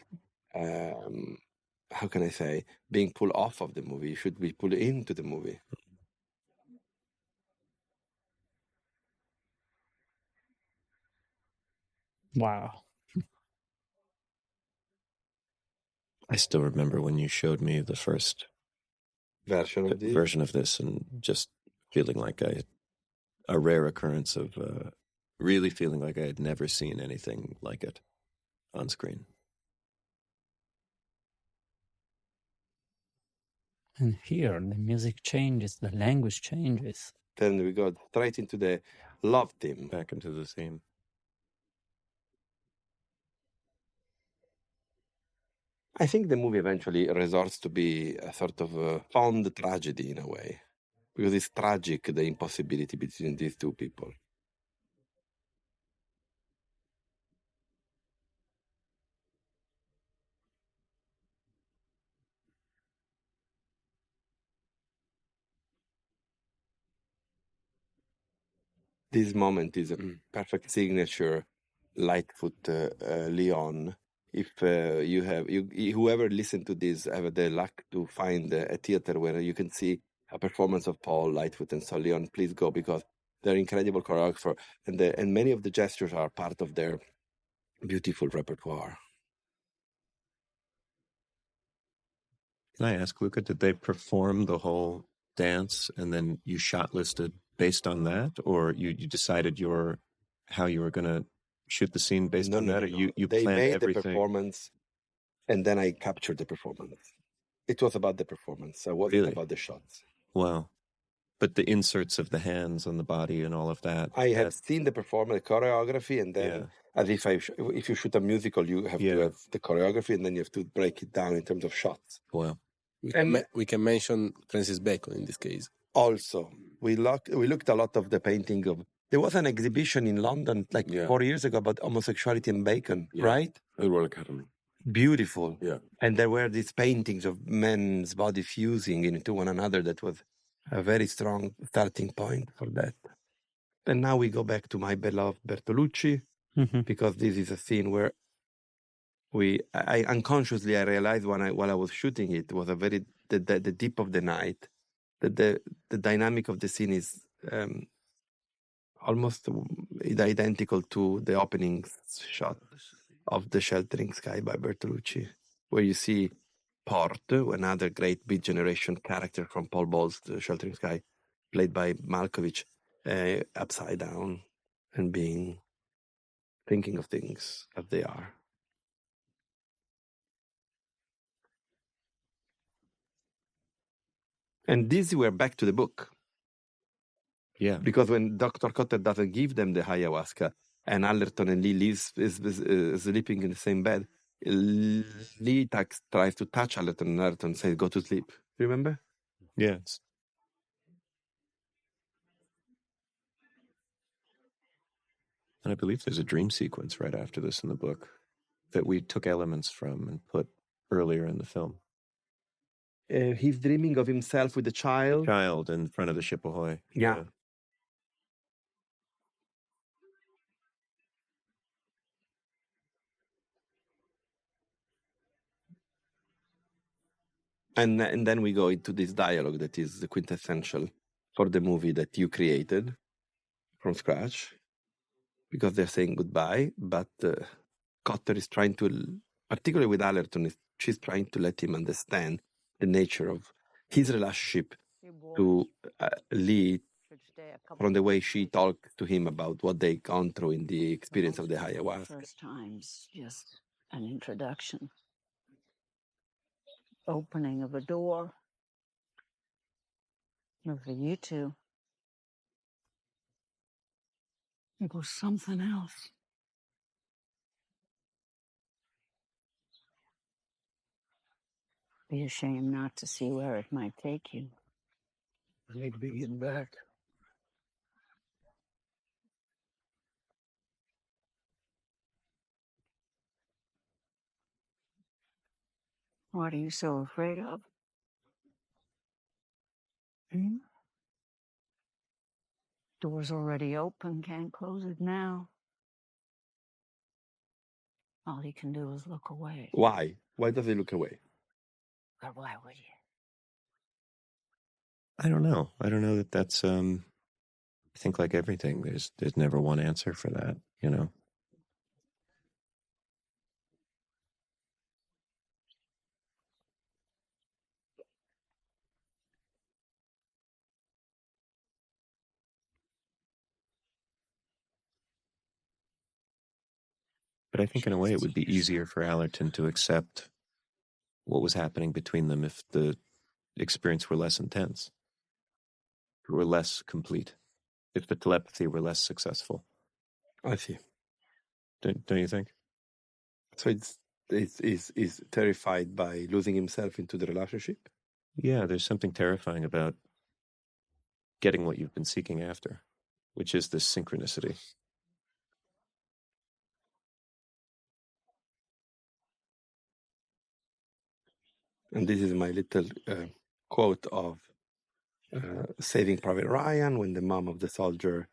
how can I say, being pulled off of the movie. You should be pulled into the movie. Wow. I still remember when you showed me the first version of this, and just feeling like a rare occurrence of really feeling like I had never seen anything like it on screen. And here, the music changes, the language changes. Then we go straight into the love theme. Back into the theme. I think the movie eventually resorts to be a sort of fond tragedy in a way, because it's tragic, the impossibility between these two people. This moment is a perfect signature Lightfoot Leon. If whoever listened to this have the luck to find a theater where you can see a performance of Paul Lightfoot and Sol Leon, please go, because they're incredible choreographer, and many of the gestures are part of their beautiful repertoire. Can I ask, Luca, did they perform the whole dance and then you shot listed based on that, or you decided how you were going to shoot the scene based on that, or you they planned made everything? the performance, and then I captured the performance. It was about the performance. It wasn't about the shots. Wow. But the inserts of the hands on the body and all of that. I have seen the performance, the choreography, and then as if you shoot a musical, you have to have the choreography, and then you have to break it down in terms of shots. Wow. We can mention Francis Bacon in this case. Also, we looked a lot of the painting of. There was an exhibition in London 4 years ago about homosexuality and Bacon, right? The Royal Academy. Beautiful. Yeah. And there were these paintings of men's body fusing into one another. That was a very strong starting point for that. And now we go back to my beloved Bertolucci, because this is a scene where I unconsciously realized while I was shooting it was the deep of the night, that the dynamic of the scene is almost identical to the opening shot of The Sheltering Sky by Bertolucci, where you see Port, another great Beat Generation character from Paul Bowles' The Sheltering Sky, played by Malkovich, upside down and thinking of things as they are. And this, we're back to the book. Yeah. Because when Dr. Cotter doesn't give them the ayahuasca, and Allerton and Lee is sleeping in the same bed, Lee tries to touch Allerton, and Allerton says, "Go to sleep." Remember? Yes. And I believe there's a dream sequence right after this in the book that we took elements from and put earlier in the film. He's dreaming of himself with a child. Child in front of the ship ahoy. Yeah. And then we go into this dialogue that is the quintessential for the movie that you created from scratch, because they're saying goodbye, but Cotter is trying to, particularly with Allerton, she's trying to let him understand the nature of his relationship to Lee from the way she talked to him about what they gone through in the experience of the ayahuasca. First time's just an introduction. Opening of a door. But for you two, it was something else. Be ashamed not to see where it might take you. I need to be getting back. What are you so afraid of? Door's already open, can't close it now. All he can do is look away. Why? Why does he look away? But why would you? I don't know. I don't know that that's. I think like everything, there's never one answer for that. You know. But I think in a way it would be easier for Allerton to accept what was happening between them if the experience were less intense, if it were less complete, if the telepathy were less successful. I see. Don't you think? So he's terrified by losing himself into the relationship? Yeah, there's something terrifying about getting what you've been seeking after, which is this synchronicity. And this is my little quote of Saving Private Ryan, when the mom of the soldier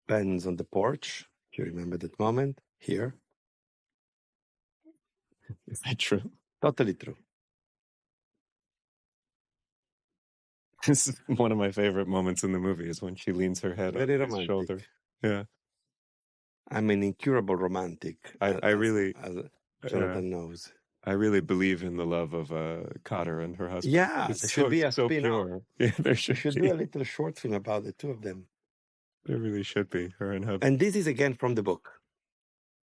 bends on the porch. Do you remember that moment? Here. Is that true? Totally true. This is one of my favorite moments in the movie, is when she leans her head Very on romantic. his shoulder. Yeah. I'm an incurable romantic. I really... As Jonathan knows. I really believe in the love of Cotter and her husband. Yeah, it's there should be a so spin-off. pure. Yeah, there should be. Do a little short film about the two of them. There really should be, her and husband. And this is again from the book.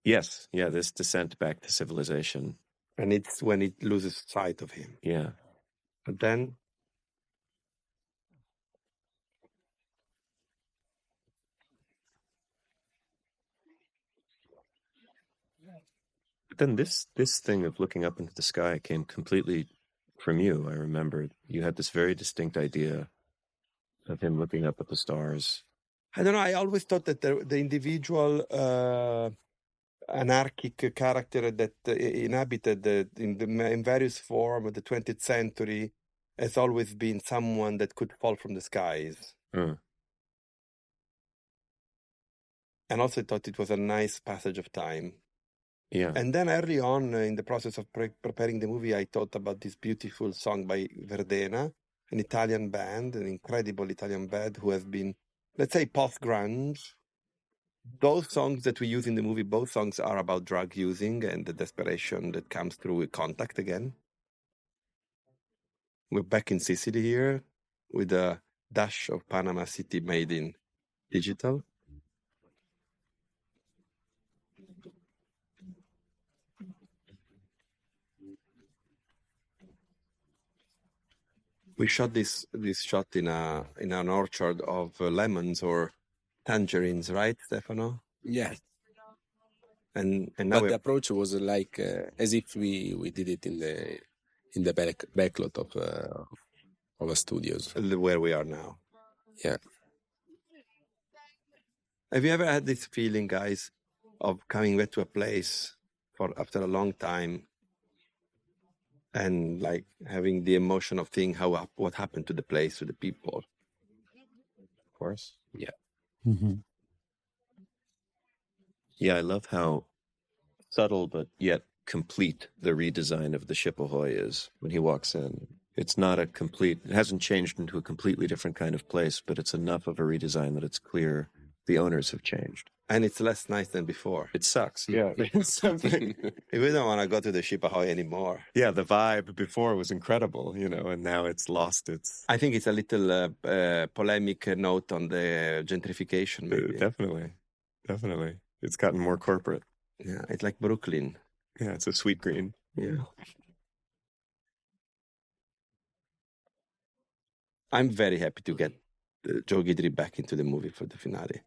Yes, yeah, this descent back to civilization. And it's when it loses sight of him. Yeah. But then... But then this thing of looking up into the sky came completely from you. I remember you had this very distinct idea of him looking up at the stars. I don't know. I always thought that the individual anarchic character that inhabited in various forms of the 20th century has always been someone that could fall from the skies. And also thought it was a nice passage of time. Yeah. And then early on in the process of preparing the movie, I thought about this beautiful song by Verdena, an Italian band, an incredible Italian band who has been, let's say, post-grunge. Those songs that we use in the movie, both songs are about drug using and the desperation that comes through contact again. We're back in Sicily here with a dash of Panama City made in digital. We shot this shot in an orchard of lemons or tangerines, right, Stefano? Yeah. And now but the approach was like as if we did it in the backlot of a studios where we are now. Yeah. Have you ever had this feeling, guys, of coming back to a place after a long time? And like having the emotion of seeing what happened to the place, to the people. Of course. Yeah. Mm-hmm. Yeah, I love how subtle but yet complete the redesign of the Ship Ahoy is when he walks in. It's not it hasn't changed into a completely different kind of place, but it's enough of a redesign that it's clear the owners have changed. And it's less nice than before. It sucks. Yeah. There's something. We don't want to go to the Ship Ahoy anymore. Yeah, the vibe before was incredible, and now it's lost its... I think it's a little polemic note on the gentrification, maybe. Definitely. It's gotten more corporate. Yeah, it's like Brooklyn. Yeah, it's a sweet green. Yeah. I'm very happy to get Joe Guidry back into the movie for the finale.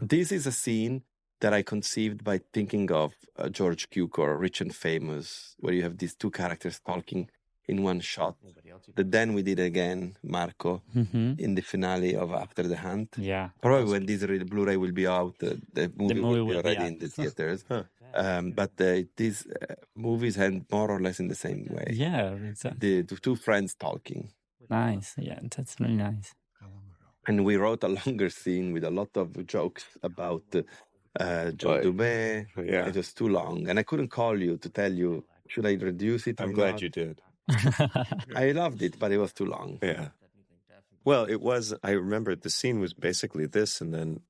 This is a scene that I conceived by thinking of George Cukor, Rich and Famous, where you have these two characters talking in one shot. That then we did again, Marco, in the finale of After the Hunt. Yeah. Probably when this Blu-ray will be out, the movie will be already in the theaters. But these movies end more or less in the same way. Yeah. The two friends talking. Nice. Yeah, that's really nice. And we wrote a longer scene with a lot of jokes about Joe Dubé. Yeah. It was too long. And I couldn't call you to tell you, should I reduce it? I'm glad you did. I loved it, but it was too long. Yeah. Well, I remember the scene was basically this, and then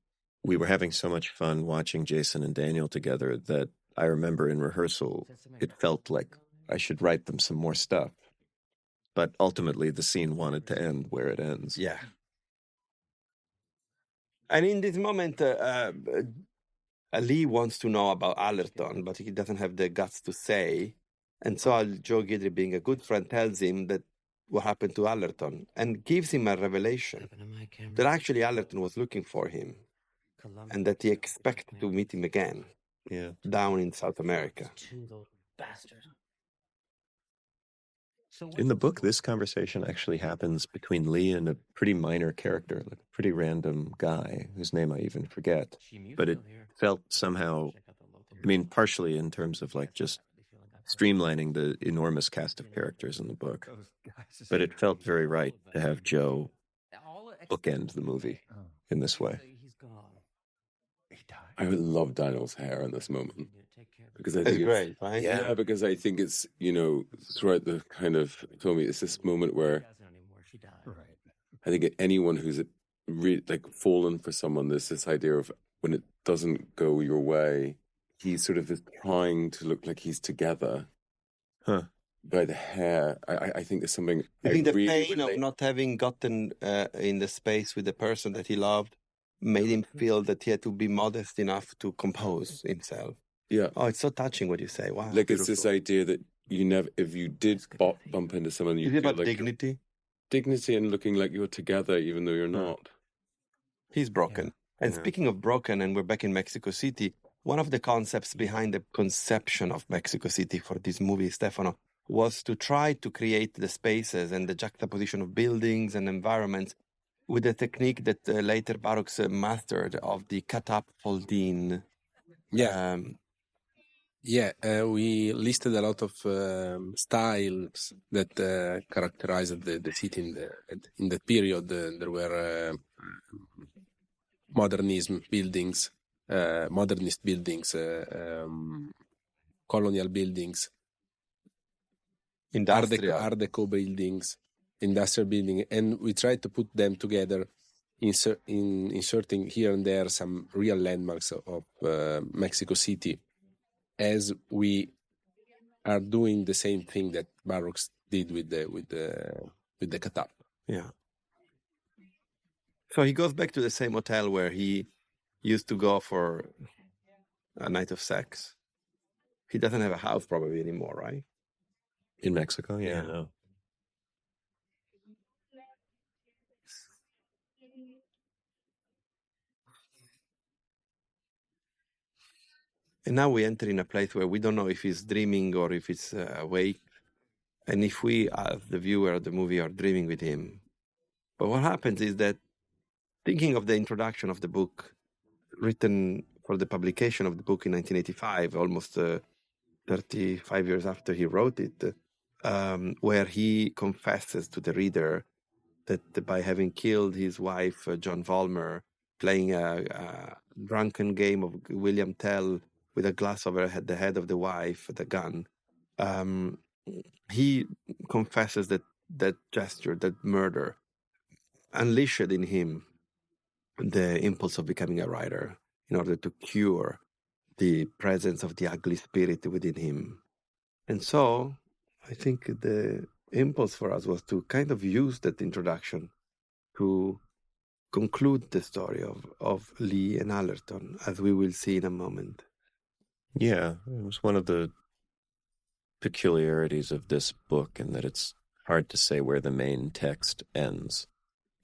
we were having so much fun watching Jason and Daniel together that I remember in rehearsal, it felt like I should write them some more stuff. But ultimately, the scene wanted to end where it ends. Yeah. And in this moment, Lee wants to know about Allerton, but he doesn't have the guts to say. And so Joe Guidry, being a good friend, tells him that what happened to Allerton and gives him a revelation that actually Allerton was looking for him and that he expected to meet him again down in South America. In the book, this conversation actually happens between Lee and a pretty minor character, like a pretty random guy whose name I even forget. But it felt somehow, partially in terms of like just streamlining the enormous cast of characters in the book. But it felt very right to have Joe bookend the movie in this way. I love Daniel's hair in this moment. Because I think it's great, right? Yeah, because I think it's, throughout the kind of film, it's this moment where I think anyone who's really fallen for someone, there's this idea of when it doesn't go your way, he sort of is trying to look like he's together. By the hair, I think there's something... I think the pain of not having gotten in the space with the person that he loved made him feel that he had to be modest enough to compose himself. Yeah. Oh, it's so touching what you say. Wow. Like, it's this idea that you never, if you did bump into someone, you feel about like dignity? Dignity and looking like you're together, even though you're not. He's broken. And speaking of broken, and we're back in Mexico City, one of the concepts behind the conception of Mexico City for this movie, Stefano, was to try to create the spaces and the juxtaposition of buildings and environments with the technique that later Baruch's mastered of the cut-up fold-in. Yeah. We listed a lot of styles that characterized the city in that period. There were modernist buildings, colonial buildings, Art Deco buildings, industrial building, and we tried to put them together, inserting here and there some real landmarks of Mexico City, as we are doing the same thing that Baruch did with the cut-up. Yeah. So he goes back to the same hotel where he used to go for a night of sex. He doesn't have a house probably anymore, right? In Mexico, yeah. No. And now we enter in a place where we don't know if he's dreaming or if it's awake. And if we, as the viewer of the movie, are dreaming with him. But what happens is that, thinking of the introduction of the book, written for the publication of the book in 1985, almost 35 years after he wrote it, where he confesses to the reader that by having killed his wife, John Vollmer, playing a drunken game of William Tell with a glass over the head of the wife, the gun, he confesses that gesture, that murder, unleashed in him the impulse of becoming a writer in order to cure the presence of the ugly spirit within him. And so I think the impulse for us was to kind of use that introduction to conclude the story of Lee and Allerton, as we will see in a moment. Yeah, it was one of the peculiarities of this book in that it's hard to say where the main text ends,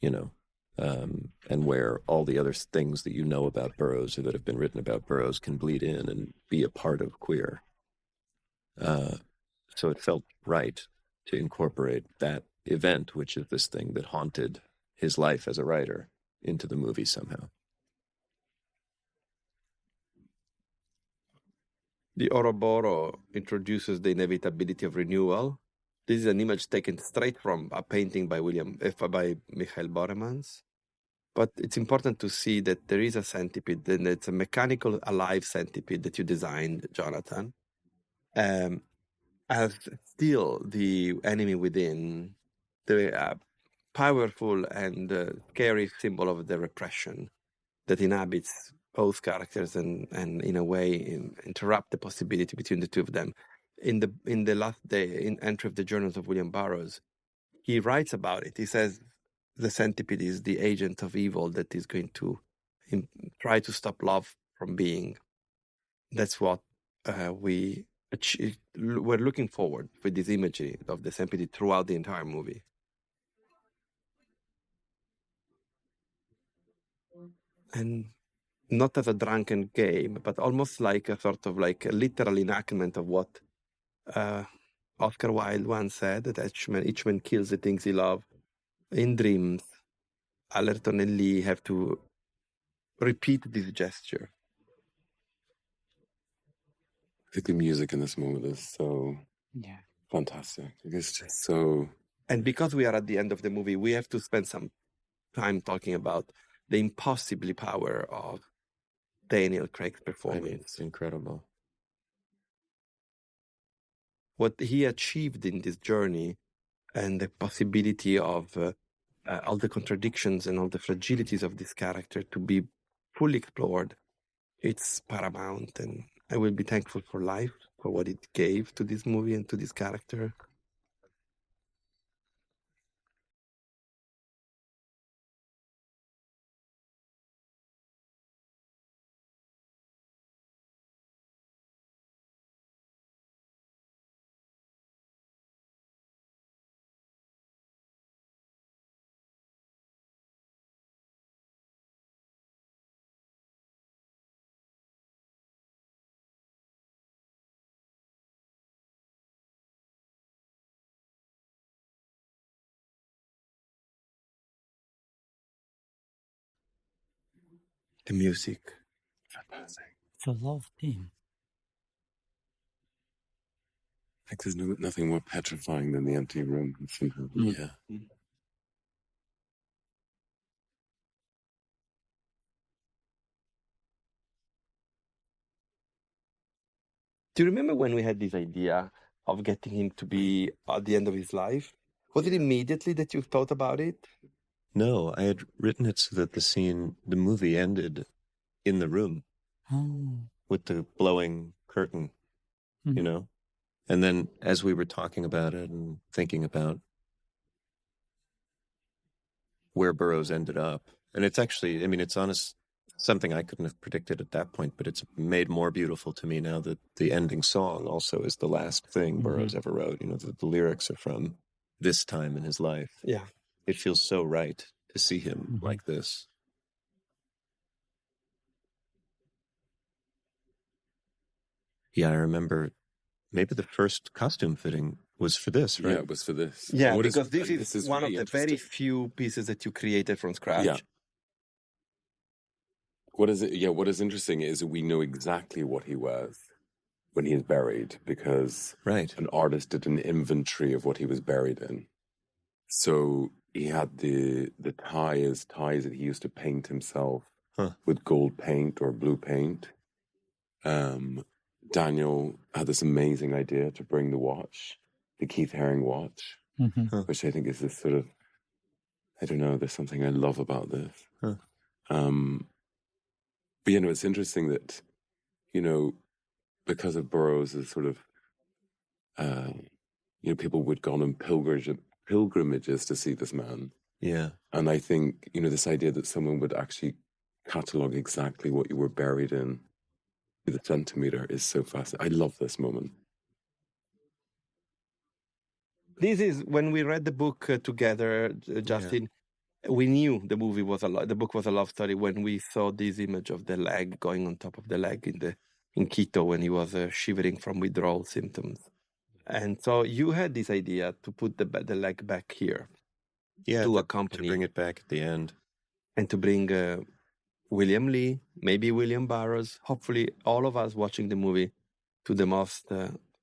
and where all the other things that you know about Burroughs or that have been written about Burroughs can bleed in and be a part of Queer. So it felt right to incorporate that event, which is this thing that haunted his life as a writer, into the movie somehow. The Ouroboros introduces the inevitability of renewal. This is an image taken straight from a painting by Michael Boremans. But it's important to see that there is a centipede, and it's a mechanical, alive centipede that you designed, Jonathan. As still the enemy within, the powerful and scary symbol of the repression that inhabits both characters and in a way interrupt the possibility between the two of them. In the last day, in entry of the Journals of William Burroughs, he writes about it. He says the centipede is the agent of evil that is going to try to stop love from being. That's what we're looking forward with this imagery of the centipede throughout the entire movie. And not as a drunken game, but almost like a sort of like a literal enactment of what Oscar Wilde once said, that each man kills the things he loves. In dreams, Allerton and Lee have to repeat this gesture. I think the music in this moment is so fantastic. It's just so... And because we are at the end of the movie, we have to spend some time talking about the impossibly power of Daniel Craig's performance. I mean, it's incredible. What he achieved in this journey and the possibility of all the contradictions and all the fragilities of this character to be fully explored, it's paramount. And I will be thankful for life, for what it gave to this movie and to this character. The music. Fantastic. It's a love theme. I think there's nothing more petrifying than the empty room. Yeah. Do you remember when we had this idea of getting him to be at the end of his life? Was it immediately that you thought about it? No, I had written it so that the movie ended in the room with the blowing curtain, And then as we were talking about it and thinking about where Burroughs ended up, and it's actually, it's honest, something I couldn't have predicted at that point, but it's made more beautiful to me now that the ending song also is the last thing Burroughs ever wrote. The lyrics are from this time in his life. Yeah. It feels so right to see him like this. Yeah, I remember maybe the first costume fitting was for this, right? Yeah, it was for this. Yeah, because this is one of the very few pieces that you created from scratch. Yeah. What is interesting is that we know exactly what he was when he is buried, because an artist did an inventory of what he was buried in. So he had the ties that he used to paint himself with gold paint or blue paint. Daniel had this amazing idea to bring the watch, the Keith Haring watch, which I think is this sort of, I don't know, there's something I love about this. But it's interesting that, because of Burroughs' sort of, people would go on pilgrimages to see this man. Yeah. And I think, this idea that someone would actually catalogue exactly what you were buried in to the centimeter is so fascinating. I love this moment. This is when we read the book together, Justin. We knew the book was a love story when we saw this image of the leg going on top of the leg in Quito when he was shivering from withdrawal symptoms. And so you had this idea to put the leg back here, to accompany, to bring it back at the end, and to bring William Lee, maybe William Burroughs, hopefully all of us watching the movie, to the most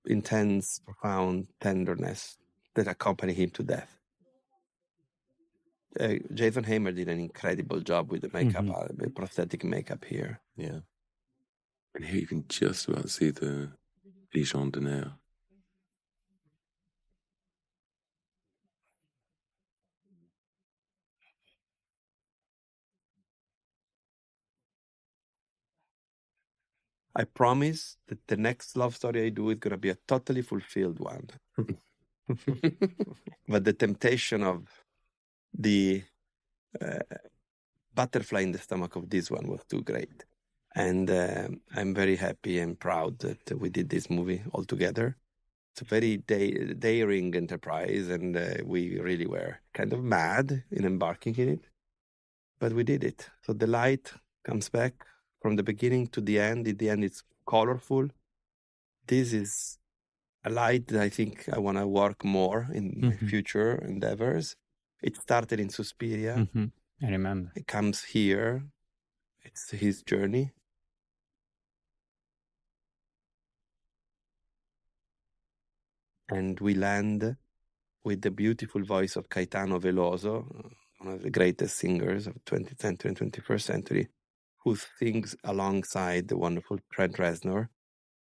intense, profound tenderness that accompanied him to death. Jason Hamer did an incredible job with the makeup, the prosthetic makeup here. Yeah. And here you can just about see the Dijon de Nair. I promise that the next love story I do is going to be a totally fulfilled one. But the temptation of the butterfly in the stomach of this one was too great. And I'm very happy and proud that we did this movie all together. It's a very daring enterprise, and we really were kind of mad in embarking in it. But we did it. So the light comes back from the beginning to the end. At the end, it's colorful. This is a light that I think I want to work more in my future endeavors. It started in Suspiria. I remember. It comes here. It's his journey. And we land with the beautiful voice of Caetano Veloso, one of the greatest singers of 20th century and 21st century, who sings alongside the wonderful Trent Reznor,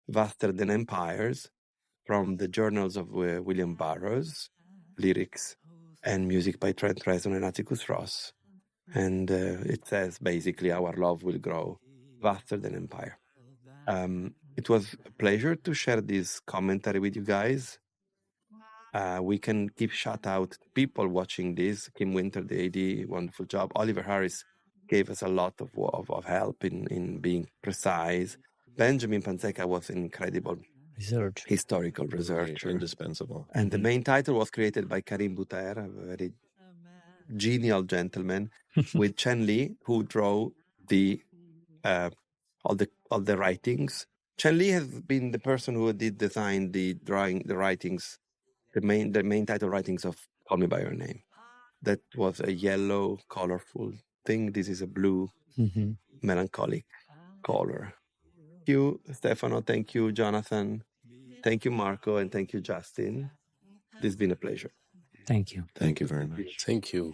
Vaster Than Empires, from the journals of William Burroughs, lyrics and music by Trent Reznor and Atticus Ross. And it says, basically, our love will grow vaster than empire. It was a pleasure to share this commentary with you guys. We can give shout out to people watching this. Kim Winter, the AD, wonderful job. Oliver Harris gave us a lot of help in being precise. Benjamin Panseca was an incredible historical researcher. Indispensable. And the main title was created by Karim Bouter, a very genial gentleman, with Chen Li, who drew all the writings. Chen Li has been the person who did design the writings, the main title writings of Call Me By Your Name. That was a yellow, colorful thing. This is a blue, melancholic color. Thank you, Stefano. Thank you, Jonathan. Thank you, Marco. And thank you, Justin. This has been a pleasure. Thank you. Thank you very much. Thank you.